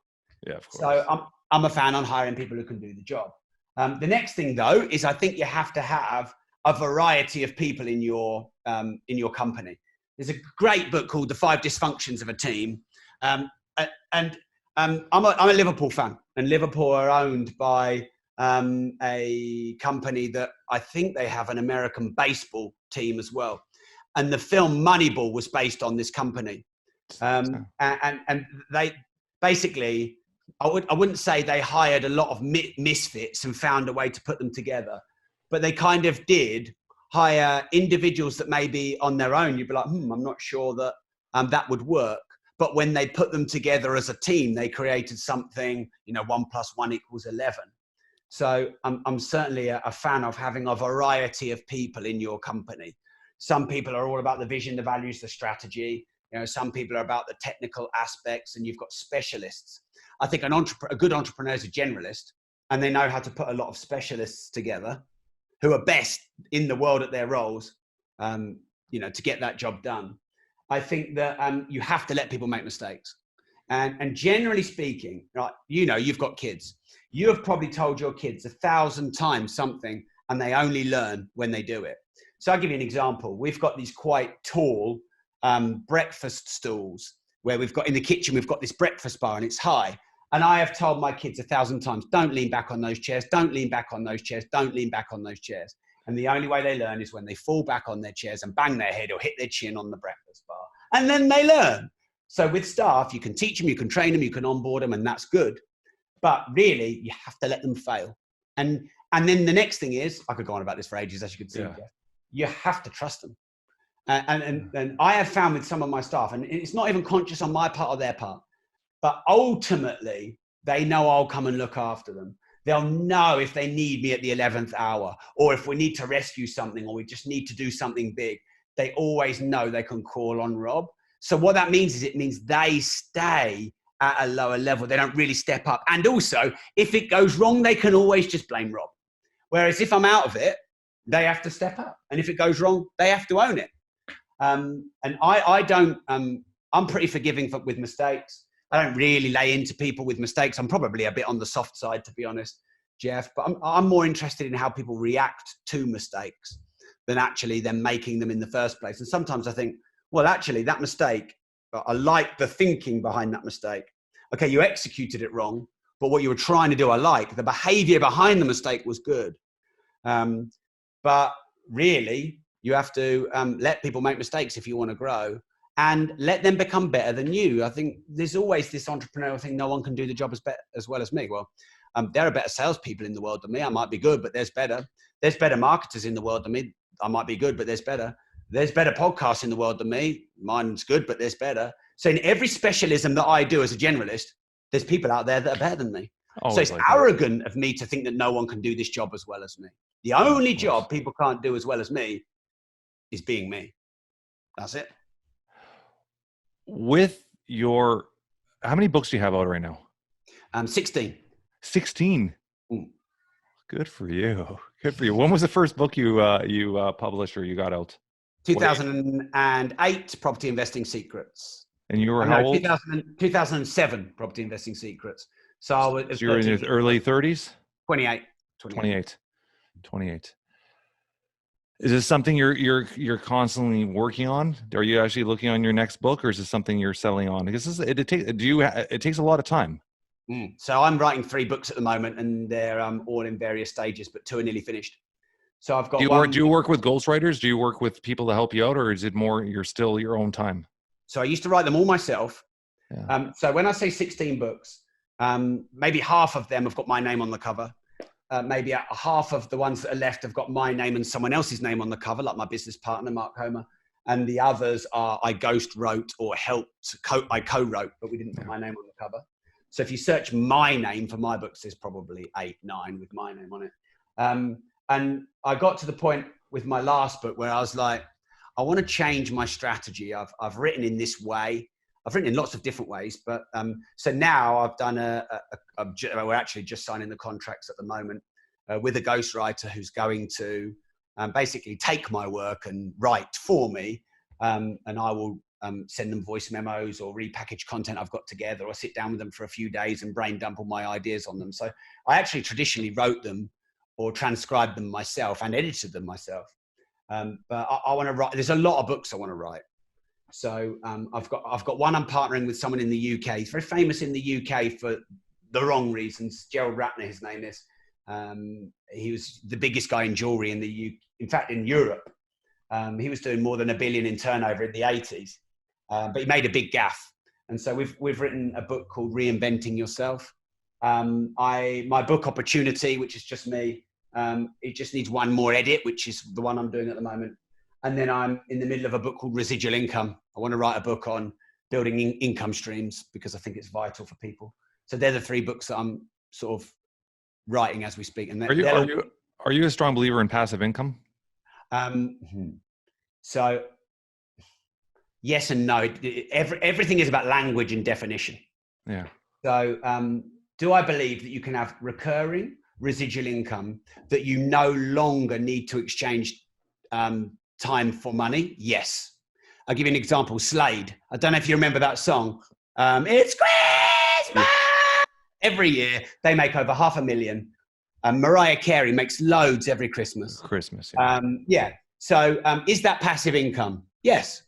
Yeah, of course. So I'm a fan on hiring people who can do the job. The next thing, though, is I think you have to have a variety of people in your company. There's a great book called The 5 Dysfunctions of a Team. I'm a Liverpool fan, and Liverpool are owned by a company that I think they have an American baseball team as well. And the film Moneyball was based on this company. And they basically, I wouldn't say they hired a lot of misfits and found a way to put them together, but they kind of did hire individuals that maybe on their own, you'd be like, I'm not sure that that would work. But when they put them together as a team, they created something, 1 + 1 = 11. So I'm certainly a fan of having a variety of people in your company. Some people are all about the vision, the values, the strategy. Some people are about the technical aspects, and you've got specialists. I think a good entrepreneur is a generalist, and they know how to put a lot of specialists together who are best in the world at their roles, to get that job done. I think that you have to let people make mistakes. And generally speaking, right, you've got kids. You have probably told your kids 1,000 times something, and they only learn when they do it. So I'll give you an example. We've got these quite tall breakfast stools where we've got in the kitchen, we've got this breakfast bar and it's high. And I have told my kids 1,000 times, don't lean back on those chairs, don't lean back on those chairs, don't lean back on those chairs. And the only way they learn is when they fall back on their chairs and bang their head or hit their chin on the breakfast bar. And then they learn. So with staff, you can teach them, you can train them, you can onboard them, and that's good. But really, you have to let them fail. And then the next thing is, I could go on about this for ages, as you can see, Jeff, you have to trust them. And I have found with some of my staff, and it's not even conscious on my part or their part, but ultimately, they know I'll come and look after them. They'll know if they need me at the 11th hour, or if we need to rescue something, or we just need to do something big. They always know they can call on Rob. So what that means is it means they stay at a lower level. They don't really step up. And also, if it goes wrong, they can always just blame Rob. Whereas if I'm out of it, they have to step up. And if it goes wrong, they have to own it. And I don't, I'm pretty forgiving with mistakes. I don't really lay into people with mistakes. I'm probably a bit on the soft side, to be honest, Jeff, but I'm more interested in how people react to mistakes than actually them making them in the first place. And sometimes I think, well, actually that mistake, I like the thinking behind that mistake. Okay, you executed it wrong, but what you were trying to do, I like. The behavior behind the mistake was good. But really, you have to let people make mistakes if you want to grow, and let them become better than you. I think there's always this entrepreneurial thing, no one can do the job as well as me. Well, there are better salespeople in the world than me. I might be good, but there's better. There's better marketers in the world than me. I might be good, but there's better. There's better podcasts in the world than me. Mine's good, but there's better. So in every specialism that I do as a generalist, there's people out there that are better than me. So it's arrogant of me to think that no one can do this job as well as me. The only job people can't do as well as me is being me. That's it. With your, how many books do you have out right now? 16. 16. Good for you. Good for you. When was the first book you published or you got out? 2008, Property Investing Secrets. And you were how old? 2007, Property Investing Secrets. So you were in your early 30s? 28. 28. Is this something you're constantly working on? Are you actually looking on your next book, or is this something you're settling on? Because it takes a lot of time. So I'm writing 3 books at the moment, and they're all in various stages, but 2 are nearly finished. So I've got. Do you work with ghostwriters? Do you work with people to help you out, or is it more you're still your own time? So I used to write them all myself. Yeah. So when I say 16 books, maybe half of them have got my name on the cover. Maybe half of the ones that are left have got my name and someone else's name on the cover, like my business partner, Mark Homer. And the others are I ghost wrote or helped, I co-wrote, but we didn't put my name on the cover. So if you search my name for my books, there's probably 8, 9 with my name on it. And I got to the point with my last book where I was like, I want to change my strategy. I've written in this way. I've written in lots of different ways, but so now I've done we're actually just signing the contracts at the moment with a ghostwriter who's going to basically take my work and write for me, and I will send them voice memos or repackage content I've got together, or sit down with them for a few days and brain dump all my ideas on them. So I actually traditionally wrote them or transcribed them myself and edited them myself. But I want to write. There's a lot of books I want to write. So I've got one. I'm partnering with someone in the UK. He's very famous in the UK for the wrong reasons. Gerald Ratner, his name is. He was the biggest guy in jewelry in fact, in Europe. He was doing more than $1 billion in turnover in the 80s, but he made a big gaffe. And so we've written a book called Reinventing Yourself. My book Opportunity, which is just me, it just needs one more edit, which is the one I'm doing at the moment. And then I'm in the middle of a book called Residual Income. I want to write a book on building income streams because I think it's vital for people. So they're the 3 books that I'm sort of writing as we speak. And are you a strong believer in passive income? So yes and no. Everything is about language and definition. Yeah. So do I believe that you can have recurring residual income that you no longer need to exchange time for money? Yes. I'll give you an example. Slade. I don't know if you remember that song. It's Christmas. Every year they make over 500,000. Mariah Carey makes loads every Christmas. Yeah. Yeah. So is that passive income? Yes.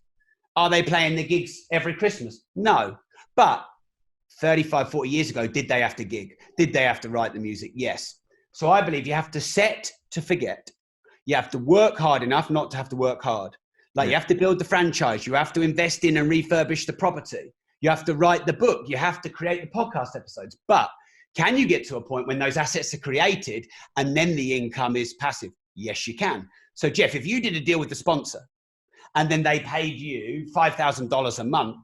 Are they playing the gigs every Christmas? No. But 35, 40 years ago, did they have to gig? Did they have to write the music? Yes. So I believe you have to set to forget. You have to work hard enough not to have to work hard. Like you have to build the franchise. You have to invest in and refurbish the property. You have to write the book. You have to create the podcast episodes. But can you get to a point when those assets are created and then the income is passive? Yes, you can. So Jeff, if you did a deal with the sponsor and then they paid you $5,000 a month,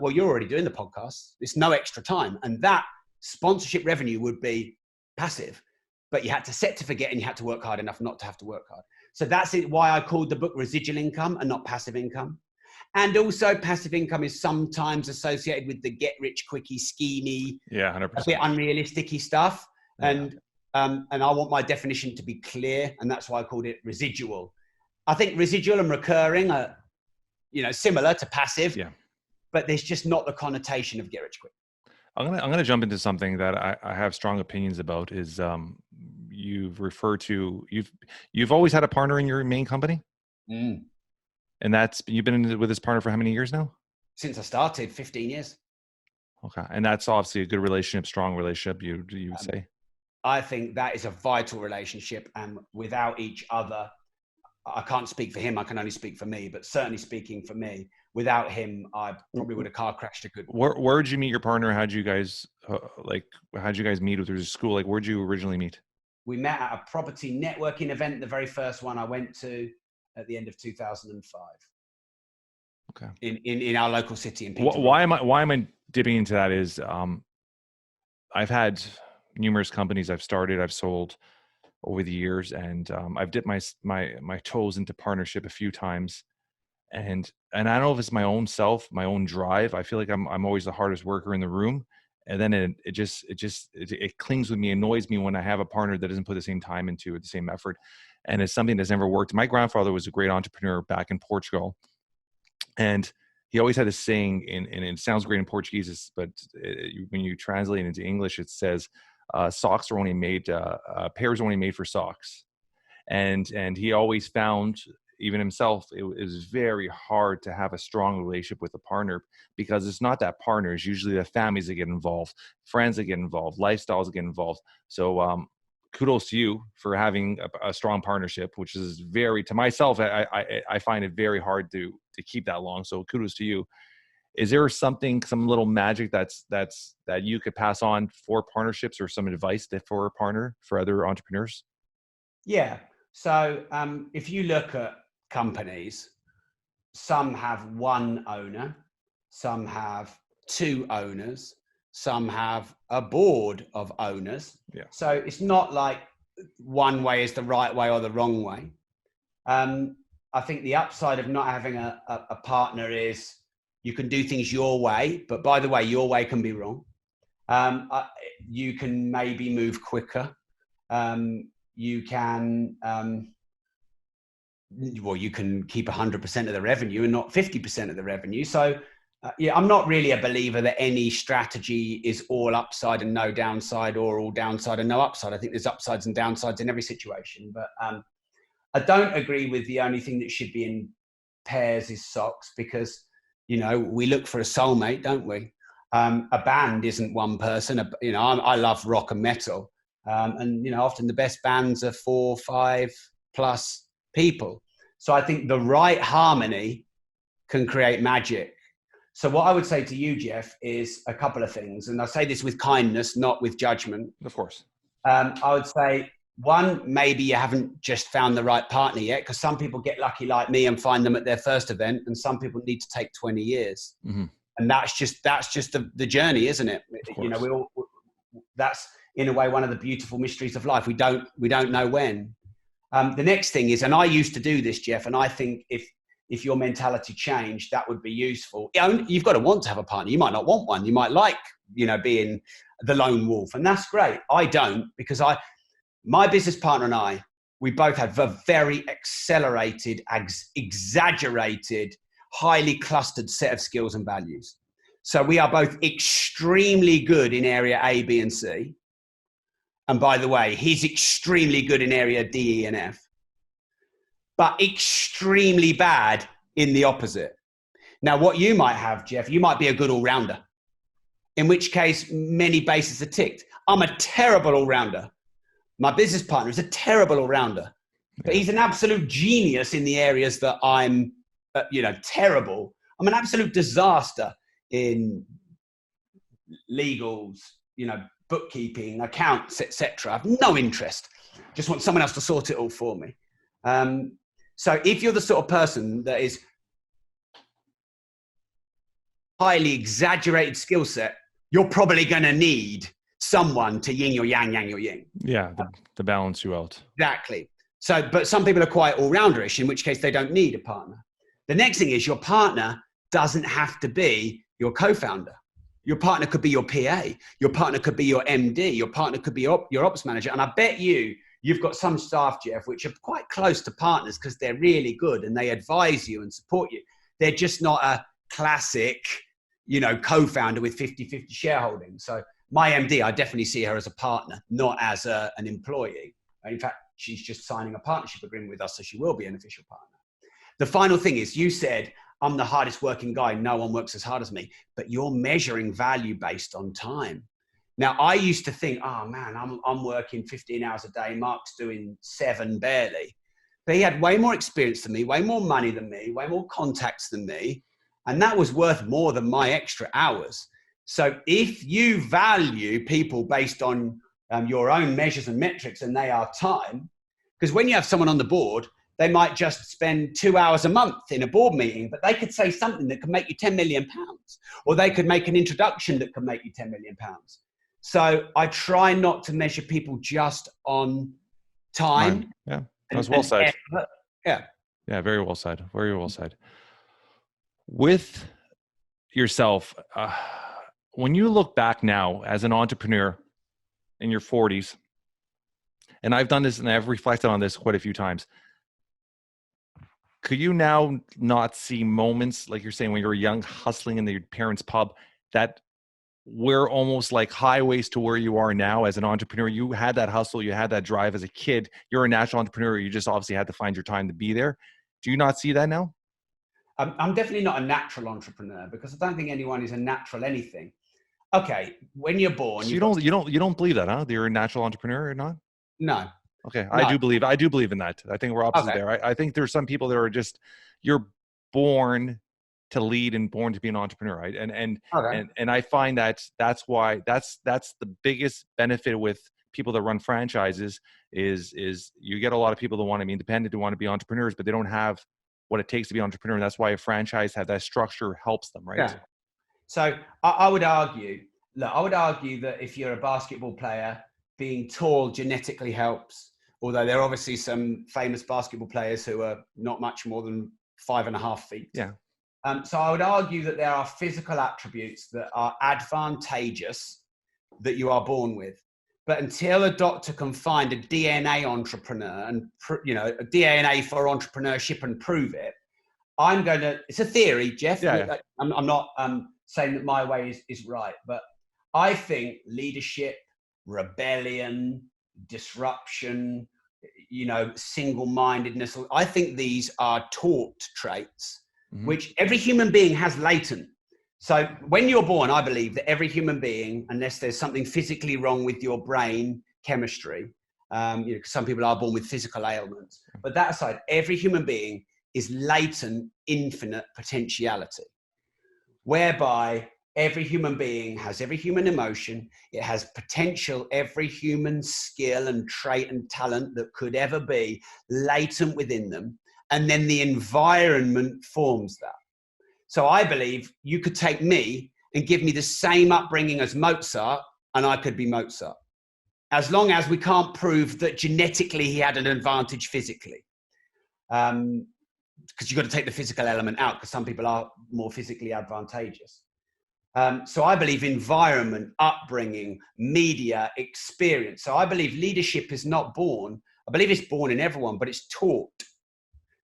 well, you're already doing the podcast. It's no extra time. And that sponsorship revenue would be passive, but you had to set to forget and you had to work hard enough not to have to work hard. So that's why I called the book Residual Income and not Passive Income. And also passive income is sometimes associated with the get rich quickie, schemey, 100%. a bit unrealistic-y stuff. Yeah. And I want my definition to be clear. And that's why I called it residual. I think residual and recurring are, similar to passive, but there's just not the connotation of get rich quick. I'm gonna jump into something that I have strong opinions about. Is you've referred to you've always had a partner in your main company, and you've been with this partner for how many years now? Since I started, 15 years. Okay, and that's obviously a good relationship, strong relationship. You would say? I think that is a vital relationship, and without each other, I can't speak for him. I can only speak for me. But certainly speaking for me, without him, I probably would have car crashed a good. Where did you meet your partner? How'd you guys meet? With your school? Like, where'd you originally meet? We met at a property networking event, the very first one I went to at the end of 2005. Okay. In our local city in Peterborough. Why am I dipping into that? Is I've had numerous companies I've started, I've sold over the years, and I've dipped my toes into partnership a few times, and I don't know if it's my own self, my own drive. I feel like I'm always the hardest worker in the room, and then it clings with me, annoys me when I have a partner that doesn't put the same time into it, the same effort, and it's something that's never worked. My grandfather was a great entrepreneur back in Portugal, and he always had this saying, and it sounds great in Portuguese, but when you translate it into English, it says, socks are only made, pairs are only made for socks. And he always found, even himself, it was very hard to have a strong relationship with a partner, because it's not that partner, it's usually the families that get involved, friends that get involved, lifestyles that get involved. So kudos to you for having a strong partnership, which is to myself, I find it very hard to keep that long. So kudos to you. Is there some little magic that you could pass on for partnerships, or some advice for a partner, for other entrepreneurs? Yeah. So if you look at companies, some have one owner, some have two owners, some have a board of owners. Yeah. So it's not like one way is the right way or the wrong way. I think the upside of not having a partner is you can do things your way, but by the way, your way can be wrong. You can maybe move quicker. You can, you can keep 100% of the revenue and not 50% of the revenue. So Yeah, I'm not really a believer that any strategy is all upside and no downside, or all downside and no upside. I think there's upsides and downsides in every situation. But I don't agree with the only thing that should be in pairs is socks, because, we look for a soulmate, don't we? A band isn't one person. I love rock and metal. And often the best bands are 4, 5 plus people. So I think the right harmony can create magic. So what I would say to you, Jeff, is a couple of things. And I say this with kindness, not with judgment. Of course. I would say, one, maybe you haven't just found the right partner yet, because some people get lucky like me and find them at their first event, and some people need to take 20 years. Mm-hmm. And that's just the journey, isn't it? That's in a way one of the beautiful mysteries of life. We don't know when. The next thing is, and I used to do this, Jeff, and I think if your mentality changed, that would be useful. You've got to want to have a partner. You might not want one. You might like, being the lone wolf, and that's great. I don't, because my business partner and I, we both have a very accelerated, exaggerated, highly clustered set of skills and values. So we are both extremely good in area A, B, and C. And by the way, he's extremely good in area D, E, and F, but extremely bad in the opposite. Now, what you might have, Jeff, you might be a good all-rounder, in which case many bases are ticked. I'm a terrible all-rounder. My business partner is a terrible all-rounder, but he's an absolute genius in the areas that I'm, terrible. I'm an absolute disaster in legals, bookkeeping, accounts, etc. I have no interest. Just want someone else to sort it all for me. So if you're the sort of person that is highly exaggerated skill set, you're probably going to need someone to yin your yang, yang your yin. Yeah, to balance you out. Exactly. So, but some people are quite all-rounderish, in which case they don't need a partner. The next thing is, your partner doesn't have to be your co-founder. Your partner could be your PA. Your partner could be your MD. Your partner could be your ops manager. And I bet you've got some staff, Jeff, which are quite close to partners because they're really good and they advise you and support you. They're just not a classic, co-founder with 50-50 shareholding. So my MD, I definitely see her as a partner, not as an employee. In fact, she's just signing a partnership agreement with us, so she will be an official partner. The final thing is, you said, I'm the hardest working guy. No one works as hard as me. But you're measuring value based on time. Now, I used to think, oh man, I'm working 15 hours a day. Mark's doing 7 barely. But he had way more experience than me, way more money than me, way more contacts than me. And that was worth more than my extra hours. So if you value people based on your own measures and metrics, and they are time, because when you have someone on the board, they might just spend 2 hours a month in a board meeting, but they could say something that could make you £10 million, or they could make an introduction that could make you £10 million. So I try not to measure people just on time. Yeah, that was well said. Yeah. Yeah, very well said. Very well said. With yourself, when you look back now as an entrepreneur in your 40s, and I've done this and I've reflected on this quite a few times, could you now not see moments, like you're saying, when you were young, hustling in your parents' pub, that were almost like highways to where you are now as an entrepreneur? You had that hustle, you had that drive as a kid. You're a natural entrepreneur. You just obviously had to find your time to be there. Do you not see that now? I'm definitely not a natural entrepreneur, because I don't think anyone is a natural anything. Okay, when you're born, so you don't believe that, huh? That you're a natural entrepreneur or not? No. Okay, no. I do believe in that. I think we're opposite there. I think there's some people that are just, you're born to lead and born to be an entrepreneur, right? And I find that's the biggest benefit with people that run franchises is you get a lot of people that want to be independent, who want to be entrepreneurs, but they don't have what it takes to be an entrepreneur. And that's why a franchise have that structure helps them, right? Yeah. So I would argue that if you're a basketball player, being tall genetically helps, although there are obviously some famous basketball players who are not much more than 5.5 feet. Yeah. So I would argue that there are physical attributes that are advantageous that you are born with. But until a doctor can find a DNA entrepreneur and, a DNA for entrepreneurship and prove it, it's a theory, Jeff. Yeah. I'm not saying that my way is right, but I think leadership, rebellion, disruption, single-mindedness, I think these are taught traits, which every human being has latent. So when you're born, I believe that every human being, unless there's something physically wrong with your brain chemistry, some people are born with physical ailments, but that aside, every human being is latent, infinite potentiality, whereby every human being has every human emotion. It has potential, every human skill and trait and talent that could ever be latent within them. And then the environment forms that. So I believe you could take me and give me the same upbringing as Mozart, and I could be Mozart, as long as we can't prove that genetically he had an advantage physically. Because you've got to take the physical element out, because some people are more physically advantageous. So I believe environment, upbringing, media, experience. So I believe leadership is not born. I believe it's born in everyone, but it's taught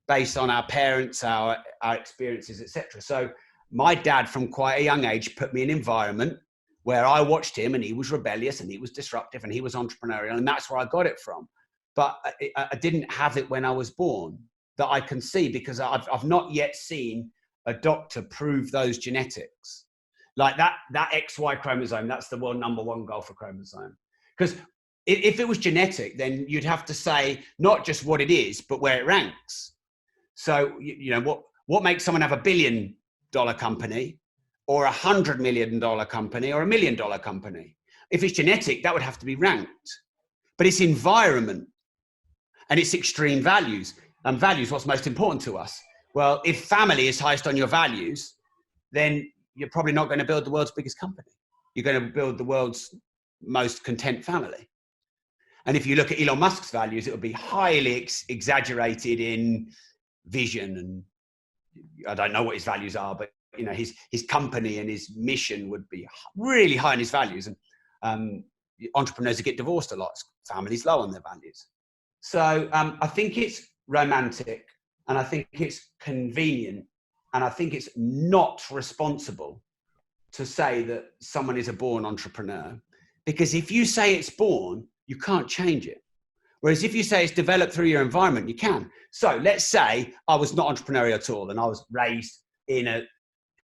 based on our parents, our experiences, etc. So my dad, from quite a young age, put me in an environment where I watched him, and he was rebellious and he was disruptive and he was entrepreneurial, and that's where I got it from. But I didn't have it when I was born, that I can see, because I've not yet seen a doctor prove those genetics. Like that XY chromosome, that's the world #1 golfer chromosome. Because if it was genetic, then you'd have to say not just what it is, but where it ranks. So, what makes someone have $1 billion company, or $100 million company, or $1 million company? If it's genetic, that would have to be ranked. But it's environment, and it's extreme values. And values, what's most important to us? Well, if family is highest on your values, then you're probably not going to build the world's biggest company. You're going to build the world's most content family. And if you look at Elon Musk's values, it would be highly exaggerated in vision. And I don't know what his values are, but his company and his mission would be really high in his values. And entrepreneurs who get divorced a lot, families low on their values. So I think it's romantic, and I think it's convenient, and I think it's not responsible to say that someone is a born entrepreneur, because if you say it's born, you can't change it. Whereas if you say it's developed through your environment, you can. So let's say I was not entrepreneurial at all, and I was raised in an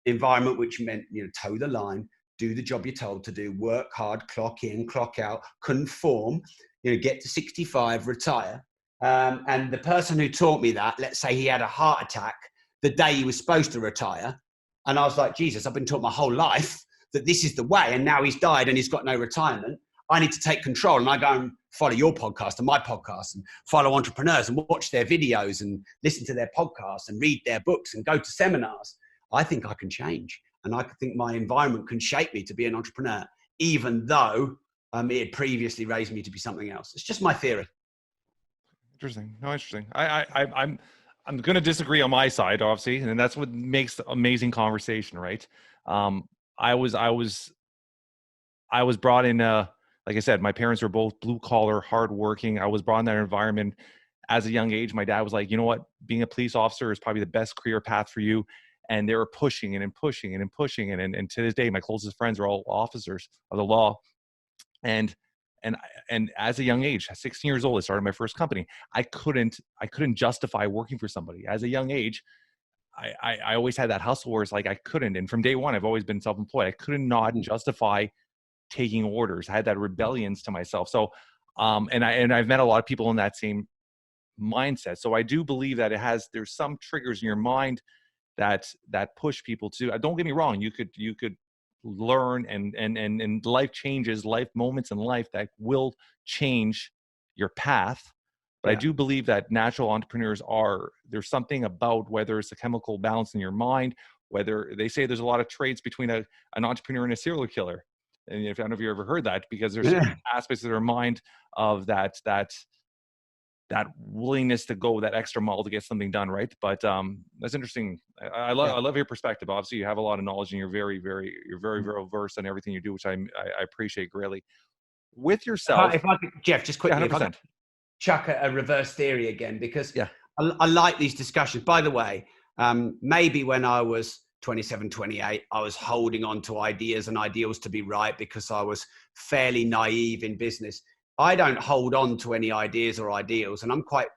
environment which meant, toe the line, do the job you're told to do, work hard, clock in, clock out, conform, get to 65, retire. And the person who taught me that, let's say he had a heart attack the day he was supposed to retire. And I was like, Jesus, I've been taught my whole life that this is the way. And now he's died and he's got no retirement. I need to take control. And I go and follow your podcast and my podcast, and follow entrepreneurs and watch their videos and listen to their podcasts and read their books and go to seminars. I think I can change. And I think my environment can shape me to be an entrepreneur, even though it had previously raised me to be something else. It's just my theory. Interesting. No, interesting. I'm going to disagree on my side, obviously, and that's what makes the amazing conversation, right? I was brought in, like I said, my parents were both blue collar, hardworking. I was brought in that environment as a young age. My dad was like, you know what, being a police officer is probably the best career path for you. And they were pushing and pushing and pushing. And to this day, my closest friends are all officers of the law. And as a young age, at 16 years old, I started my first company. I couldn't justify working for somebody. As a young age, I always had that hustle where it's like I couldn't. And from day one, I've always been self-employed. I could not justify taking orders. I had that rebellions to myself. So, and I've met a lot of people in that same mindset. So I do believe that there's some triggers in your mind that push people to. Don't get me wrong. You could learn and life changes, life moments in life that will change your path. But I do believe that natural entrepreneurs there's something about, whether it's a chemical balance in your mind, whether they say there's a lot of traits between an entrepreneur and a serial killer. And I don't know if you ever heard that, because there's certain aspects of their mind of that willingness to go that extra mile to get something done, right? But that's interesting. I love your perspective. Obviously, you have a lot of knowledge, and you're very well versed on everything you do, which I appreciate greatly. With yourself, if I could, Jeff, just quickly, 100%. if I could chuck a reverse theory again, because I like these discussions. By the way, Maybe when I was 27, 28, I was holding on to ideas and ideals to be right because I was fairly naive in business. I don't hold on to any ideas or ideals, and I'm quite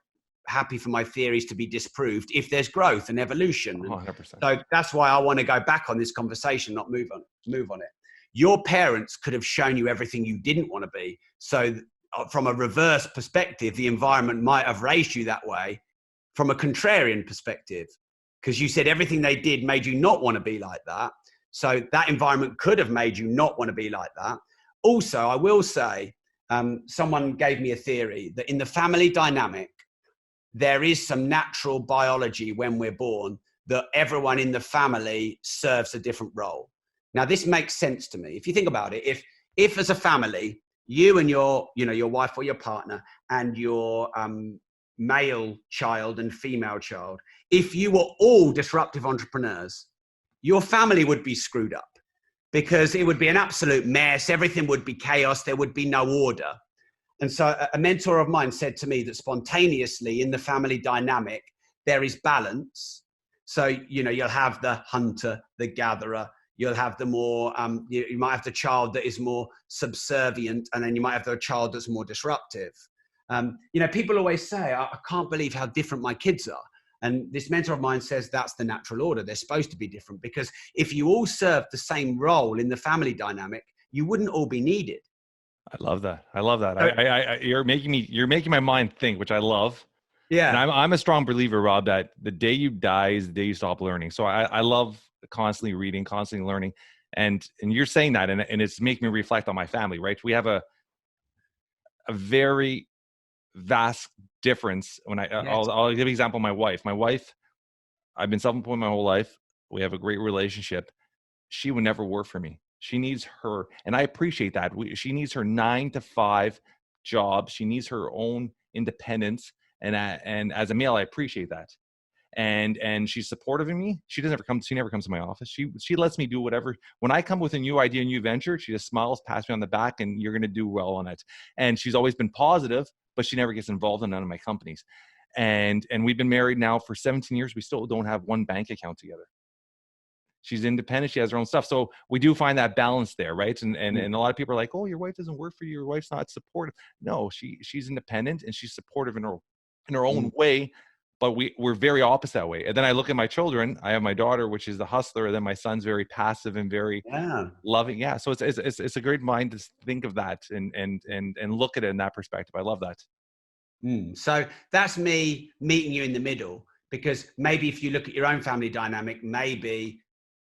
happy for my theories to be disproved if there's growth and evolution. 100%. So that's why I want to go back on this conversation, not move on it. Your parents could have shown you everything you didn't want to be. So from a reverse perspective, the environment might have raised you that way. From a contrarian perspective, because you said everything they did made you not want to be like that. So that environment could have made you not want to be like that. Also, I will say, someone gave me a theory that in the family dynamic, there is some natural biology when we're born that everyone in the family serves a different role. Now, this makes sense to me. If you think about it, if as a family, you and your wife or your partner and your male child and female child, if you were all disruptive entrepreneurs, your family would be screwed up because it would be an absolute mess. Everything would be chaos. There would be no order. And so a mentor of mine said to me that spontaneously in the family dynamic, there is balance. So, you'll have the hunter, the gatherer, you'll have the more, you might have the child that is more subservient, and then you might have the child that's more disruptive. People always say, I can't believe how different my kids are. And this mentor of mine says that's the natural order. They're supposed to be different because if you all serve the same role in the family dynamic, you wouldn't all be needed. I love that. You're making my mind think, which I love. Yeah. And I'm a strong believer, Rob, that the day you die is the day you stop learning. So I love constantly reading, constantly learning. And you're saying that, and it's making me reflect on my family, right? We have a very vast difference. I'll give an example. My wife, I've been self-employed my whole life. We have a great relationship. She would never work for me. She needs her, and I appreciate that. She needs her 9-to-5 job. She needs her own independence. And as a male, I appreciate that. And she's supportive of me. She never comes to my office. She lets me do whatever. When I come with a new idea, a new venture, she just smiles, pats me on the back, and you're going to do well on it. And she's always been positive, but she never gets involved in none of my companies. And we've been married now for 17 years. We still don't have one bank account together. She's independent. She has her own stuff. So we do find that balance there, right? And a lot of people are like, oh, your wife doesn't work for you. Your wife's not supportive. No, she's independent and she's supportive in her own way. But we're very opposite that way. And then I look at my children. I have my daughter, which is the hustler. And then my son's very passive and very loving. Yeah. So it's a great mind to think of that and look at it in that perspective. I love that. So that's me meeting you in the middle, because maybe if you look at your own family dynamic, maybe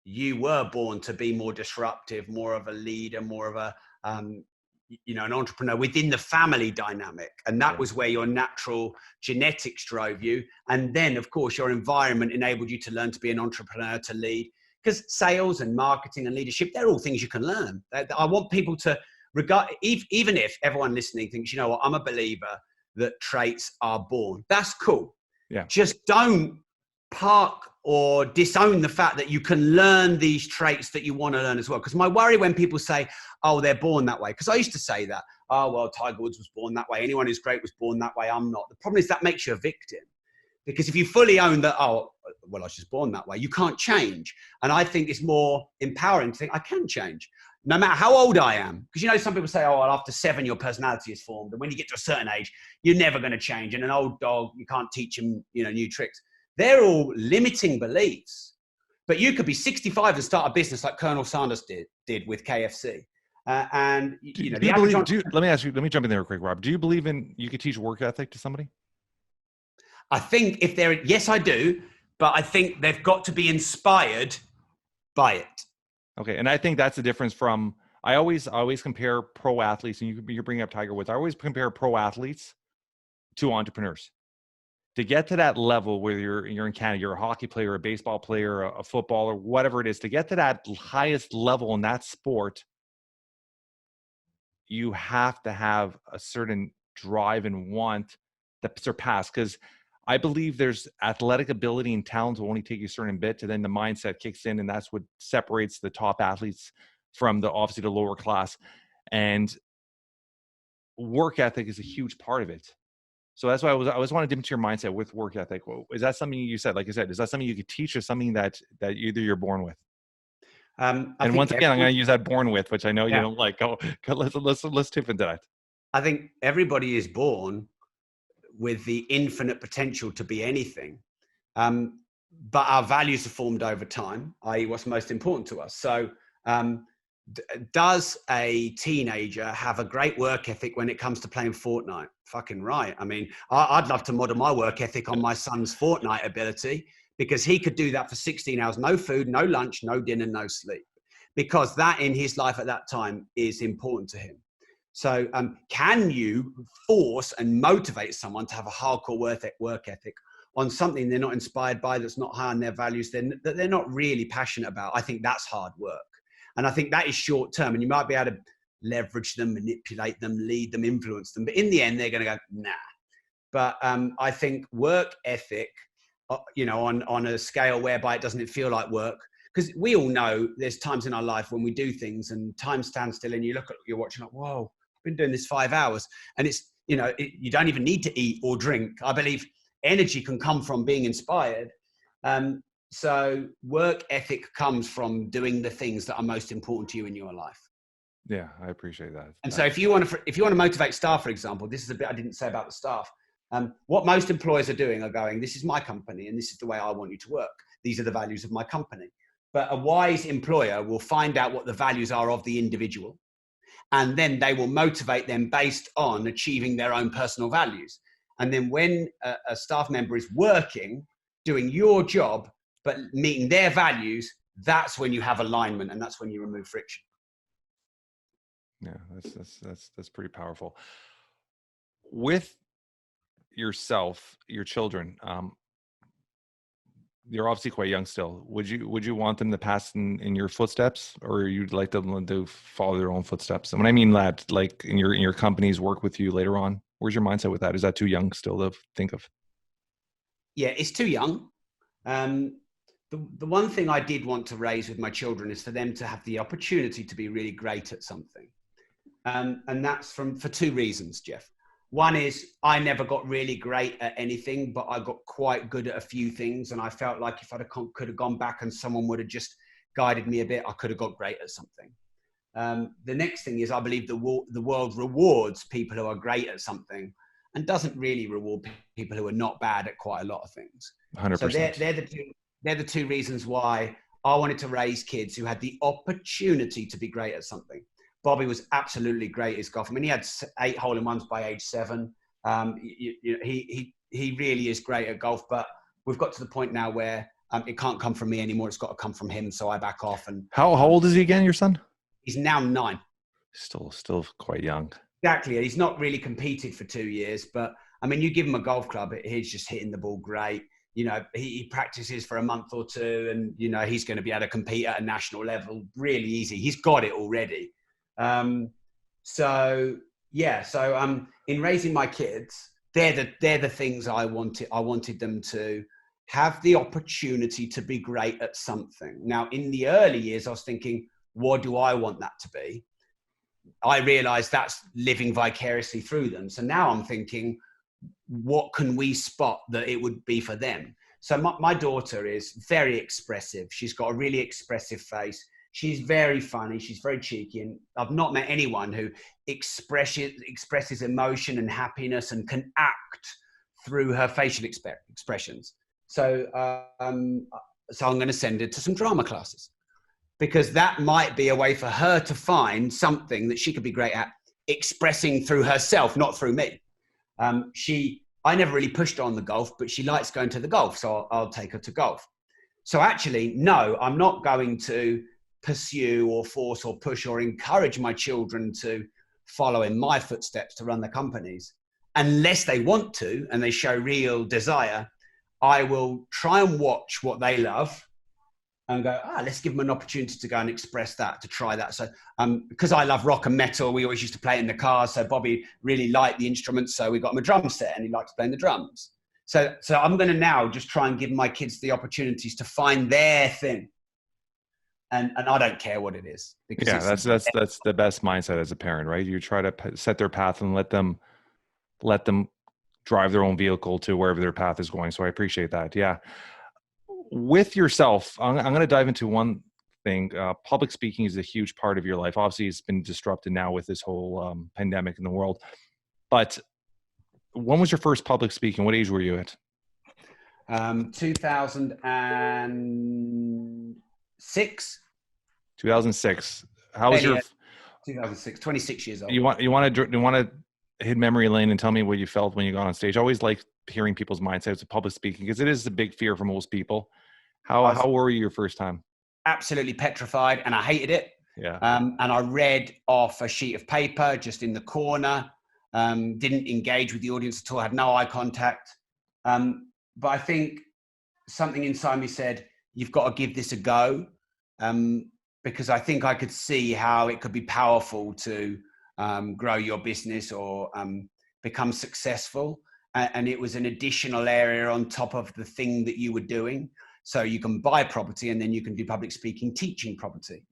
you were born to be more disruptive, more of a leader, more of a, an entrepreneur within the family dynamic. And that was where your natural genetics drove you. And then, of course, your environment enabled you to learn to be an entrepreneur, to lead. Because sales and marketing and leadership, they're all things you can learn. I want people to regard, even if everyone listening thinks, you know what, I'm a believer that traits are born. That's cool. Yeah. Just don't park or disown the fact that you can learn these traits that you want to learn as well. Because my worry when people say, oh, they're born that way, because I used to say that, oh, well, Tiger Woods was born that way. Anyone who's great was born that way. I'm not. The problem is that makes you a victim. Because if you fully own that, oh, well, I was just born that way, you can't change. And I think it's more empowering to think I can change, no matter how old I am. Because, some people say, oh, well, after 7, your personality is formed. And when you get to a certain age, you're never going to change. And an old dog, you can't teach him, new tricks. They're all limiting beliefs. But you could be 65 and start a business like Colonel Sanders did with KFC. Let me ask you, let me jump in there real quick, Rob. Do you believe you could teach work ethic to somebody? I think yes, I do. But I think they've got to be inspired by it. Okay. And I think that's the difference from, I always compare pro athletes, and you're bringing up Tiger Woods. I always compare pro athletes to entrepreneurs. To get to that level where you're in Canada, you're a hockey player, a baseball player, a footballer, whatever it is, to get to that highest level in that sport, you have to have a certain drive and want to surpass. Because I believe there's athletic ability and talent will only take you a certain bit, and then the mindset kicks in, and that's what separates the top athletes from obviously the lower class. And work ethic is a huge part of it. So that's why I was wanting to dip into your mindset with work ethic. Is that something you said, like I said, is that something you could teach or something that either you're born with? I And think once again, I'm going to use that born with, which I know you yeah, don't like. Let's tip into that. I think everybody is born with the infinite potential to be anything. But our values are formed over time, i.e. what's most important to us. So does a teenager have a great work ethic when it comes to playing Fortnite? Fucking right. I mean, I'd love to model my work ethic on my son's Fortnite ability, because he could do that for 16 hours, no food, no lunch, no dinner, no sleep, because that in his life at that time is important to him. So can you force and motivate someone to have a hardcore work ethic on something they're not inspired by, that's not high on their values, that they're not really passionate about? I think that's hard work. And I think that is short term, and you might be able to leverage them, manipulate them, lead them, influence them. But in the end, they're going to go, nah. But I think work ethic, on a scale whereby it doesn't feel like work, because we all know there's times in our life when we do things and time stands still and you look at your watch and like, whoa, I've been doing this 5 hours. And it's, you don't even need to eat or drink. I believe energy can come from being inspired. So work ethic comes from doing the things that are most important to you in your life. Yeah, I appreciate that. And so if you want to motivate staff, for example, this is a bit I didn't say about the staff. What most employers are doing are going, this is my company and this is the way I want you to work. These are the values of my company. But a wise employer will find out what the values are of the individual, and then they will motivate them based on achieving their own personal values. And then when a staff member is working, doing your job, but meeting their values, that's when you have alignment, and that's when you remove friction. Yeah, that's pretty powerful. With yourself, your children, you're obviously quite young still. Would you want them to pass in your footsteps, or you'd like them to follow their own footsteps? And when I mean that, like in your companies, work with you later on, where's your mindset with that? Is that too young still to think of? Yeah, it's too young. The one thing I did want to raise with my children is for them to have the opportunity to be really great at something. And that's for two reasons, Jeff. One is I never got really great at anything, but I got quite good at a few things. And I felt like if I could have gone back and someone would have just guided me a bit, I could have got great at something. The next thing is I believe the world rewards people who are great at something and doesn't really reward people who are not bad at quite a lot of things. 100%. So they're the two reasons why I wanted to raise kids who had the opportunity to be great at something. Bobby was absolutely great at golf. I mean, he had 8 hole-in-ones by age 7. He really is great at golf, but we've got to the point now where it can't come from me anymore. It's got to come from him. So I back off. And how old is he again, your son? He's now 9. Still quite young. Exactly. He's not really competed for 2 years, but I mean, you give him a golf club, he's just hitting the ball great. He practices for a month or 2 and, he's going to be able to compete at a national level really easy. He's got it already. So in raising my kids, they're the things I wanted them to have the opportunity to be great at something. Now, in the early years, I was thinking, what do I want that to be? I realized that's living vicariously through them. So now I'm thinking, what can we spot that it would be for them? So my daughter is very expressive. She's got a really expressive face. She's very funny. She's very cheeky. And I've not met anyone who expresses emotion and happiness and can act through her facial expressions. So I'm going to send her to some drama classes, because that might be a way for her to find something that she could be great at expressing through herself, not through me. I never really pushed her on the golf, but she likes going to the golf. So I'll take her to golf. So actually, no, I'm not going to pursue or force or push or encourage my children to follow in my footsteps to run their companies. Unless they want to, and they show real desire, I will try and watch what they love and go, let's give them an opportunity to go and express that, to try that. So because I love rock and metal, we always used to play it in the car. So Bobby really liked the instruments. So we got him a drum set and he likes playing the drums. So I'm going to now just try and give my kids the opportunities to find their thing. And I don't care what it is. Because that's the best mindset as a parent, right? You try to set their path and let them drive their own vehicle to wherever their path is going. So I appreciate that. Yeah. With yourself, I'm going to dive into one thing. Public speaking is a huge part of your life. Obviously, it's been disrupted now with this whole pandemic in the world. But when was your first public speaking? What age were you at? 2006. 2006. How was your 2006, 26 years old. You want to hit memory lane and tell me what you felt when you got on stage? I always like hearing people's mindsets of public speaking because it is a big fear for most people. How were you your first time? Absolutely petrified, and I hated it. Yeah. And I read off a sheet of paper just in the corner. Didn't engage with the audience at all. Had no eye contact. But I think something inside me said, "You've got to give this a go." Because I think I could see how it could be powerful to grow your business or become successful. And it was an additional area on top of the thing that you were doing. So you can buy property and then you can do public speaking, teaching property.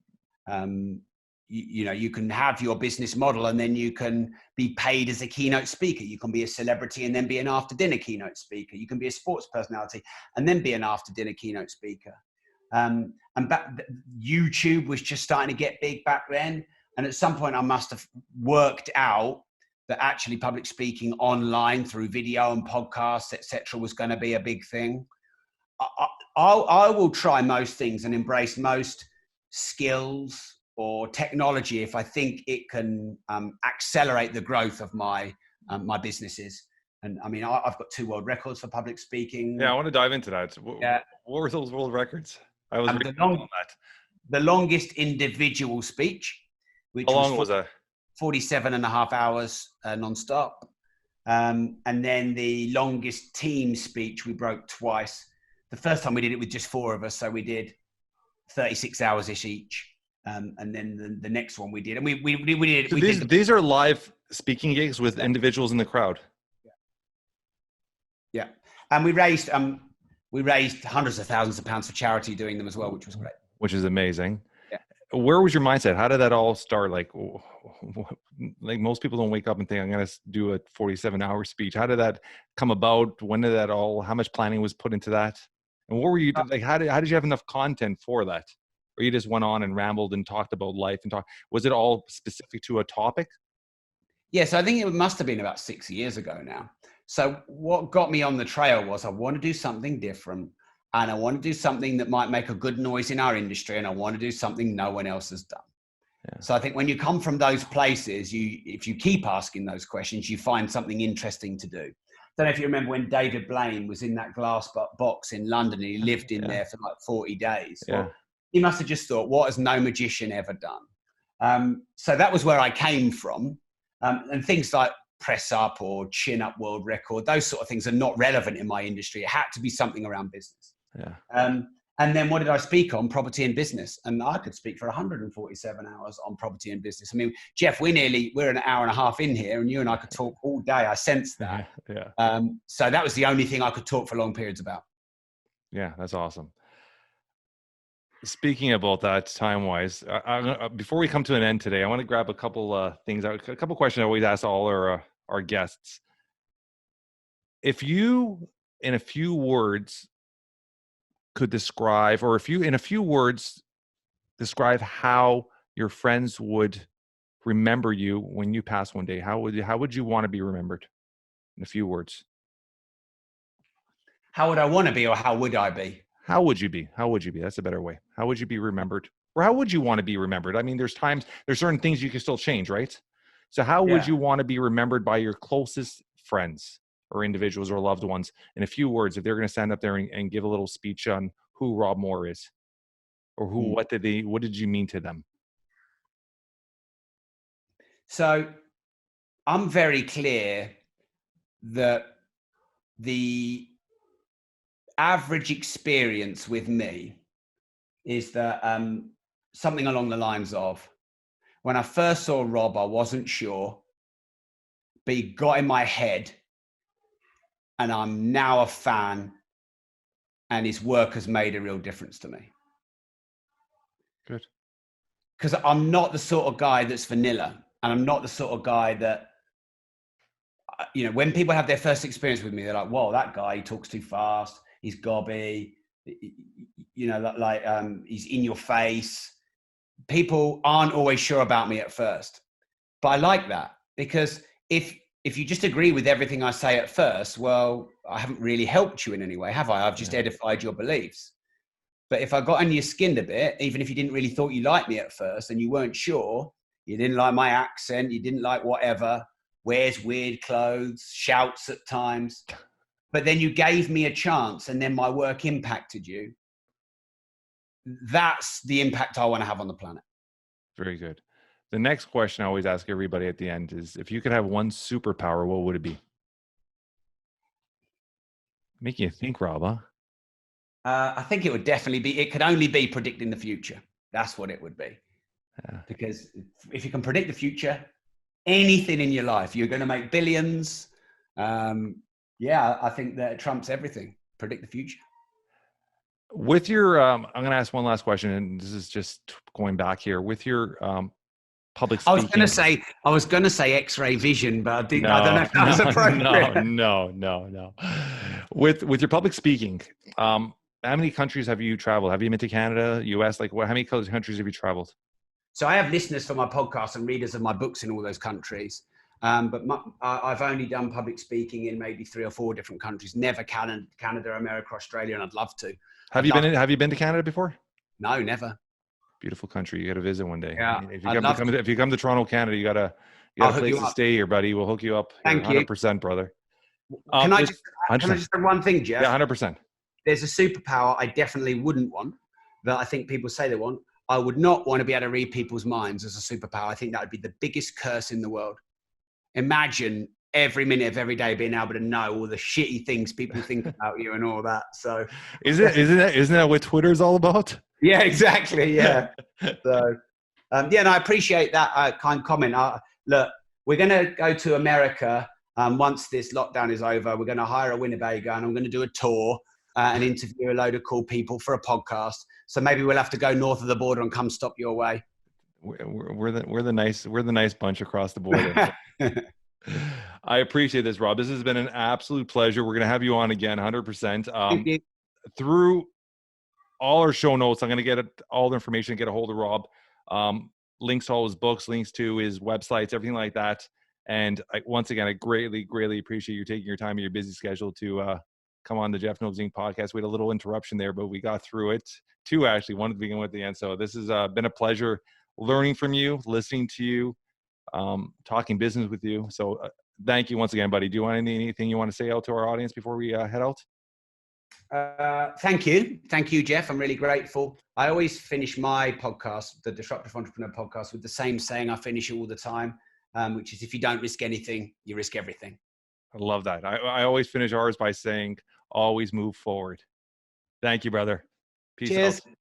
You can have your business model and then you can be paid as a keynote speaker. You can be a celebrity and then be an after dinner keynote speaker. You can be a sports personality and then be an after dinner keynote speaker. And YouTube was just starting to get big back then. And at some point I must have worked out that actually public speaking online through video and podcasts, etc., was going to be a big thing. I will try most things and embrace most skills or technology if I think it can accelerate the growth of my businesses. And I mean, I've got 2 world records for public speaking. Yeah, I want to dive into that. Yeah. What were those world records? I was reading on that. The longest individual speech, which How long was that? 47 and a half hours nonstop. And then the longest team speech we broke twice. The first time we did it with just 4 of us, so we did 36 hours each. And then the next one we did, and we did. So these are live speaking gigs with individuals in the crowd. Yeah, and we raised hundreds of thousands of pounds for charity doing them as well, which was great. Which is amazing. Yeah. Where was your mindset? How did that all start? Like most people don't wake up and think, I'm going to do a 47-hour speech. How did that come about? When did that how much planning was put into that? And what were you like? How did you have enough content for that? Or you just went on and rambled and talked about life and was it all specific to a topic? Yes, I think it must have been about 6 years ago now. So what got me on the trail was I want to do something different, and I want to do something that might make a good noise in our industry, and I want to do something no one else has done. Yeah. So I think when you come from those places, if you keep asking those questions, you find something interesting to do. I don't know if you remember when David Blaine was in that glass box in London and he lived in there for like 40 days. Yeah. Well, he must have just thought, what has no magician ever done? So that was where I came from. And things like press up or chin up world record, those sort of things are not relevant in my industry. It had to be something around business. Yeah. And then what did I speak on? Property and business. And I could speak for 147 hours on property and business. I mean, Jeff, we're an hour and a half in here and you and I could talk all day. I sense that. Yeah. So that was the only thing I could talk for long periods about. Yeah, that's awesome. Speaking about that time-wise, before we come to an end today, I want to grab a couple things, a couple questions I always ask all our guests. If you, in a few words, could describe, or if you, in a few words, describe how your friends would remember you when you pass one day, how would you want to be remembered? In a few words. How would I want to be, or how would I be? How would you be? How would you be? That's a better way. How would you be remembered? Or how would you want to be remembered? I mean, there's certain things you can still change, right? So how would you want to be remembered by your closest friends or individuals or loved ones in a few words, if they're going to stand up there and give a little speech on who Rob Moore is, or what did you mean to them? So I'm very clear that the average experience with me is that something along the lines of, when I first saw Rob, I wasn't sure, but he got in my head and I'm now a fan, and his work has made a real difference to me. Good. Because I'm not the sort of guy that's vanilla, and I'm not the sort of guy that you know, when people have their first experience with me, they're like, whoa, that guy, he talks too fast. He's gobby, you know, he's in your face. People aren't always sure about me at first, but I like that, because if you just agree with everything I say at first, well, I haven't really helped you in any way, have I? I've just edified your beliefs. But if I got under your skin a bit, even if you didn't really thought you liked me at first and you weren't sure, you didn't like my accent, you didn't like whatever, wears weird clothes, shouts at times, but then you gave me a chance and then my work impacted you, that's the impact I want to have on the planet. Very good. The next question I always ask everybody at the end is, if you could have one superpower, what would it be? Making you think, Rob, huh? I think it would definitely be, it could only be predicting the future. That's what it would be. Yeah. Because if you can predict the future, anything in your life, you're going to make billions. I think that trumps everything. Predict the future. With your, I'm going to ask one last question, and this is just going back here. With your public speaking. I was going to say X-ray vision, but I don't know if that was appropriate. No. With your public speaking, how many countries have you traveled? Have you been to Canada, US? Like, how many countries have you traveled? So I have listeners for my podcast and readers of my books in all those countries. But I've only done public speaking in maybe 3 or 4 different countries. Never Canada, America, Australia, and I'd love to. Have you been to Canada before? No, never. Beautiful country. You got to visit one day. Yeah, if you come to Toronto, Canada, you got a place to stay here, buddy. We'll hook you up. Thank 100%, brother. Can I just say one thing, Jeff? Yeah, 100%. There's a superpower I definitely wouldn't want, that I think people say they want. I would not want to be able to read people's minds as a superpower. I think that would be the biggest curse in the world. Imagine every minute of every day being able to know all the shitty things people think about you and all that. So isn't that what Twitter's all about? Yeah, exactly. Yeah. So and I appreciate that kind comment. Look, we're going to go to America once this lockdown is over. We're going to hire a Winnebago and I'm going to do a tour and interview a load of cool people for a podcast. So maybe we'll have to go north of the border and come stop your way. We're the nice bunch across the border. I appreciate this, Rob. This has been an absolute pleasure. We're going to have you on again, 100%. Through all our show notes, I'm going to get all the information, get a hold of Rob. Links to all his books, links to his websites, everything like that. And once again, I greatly appreciate you taking your time in your busy schedule to come on the Jeff Knows Inc. podcast. We had a little interruption there, but we got through it. 2 actually, one at the beginning, one at the end. So this has been a pleasure learning from you, listening to you, talking business with you. So thank you once again, buddy. Do you want anything you want to say out to our audience before we head out? Thank you, Jeff. I'm really grateful. I always finish my podcast, the Disruptive Entrepreneur podcast, with the same saying I finish it all the time, which is, if you don't risk anything, you risk everything. I love that. I always finish ours by saying, always move forward. Thank you, brother. Peace Cheers. out.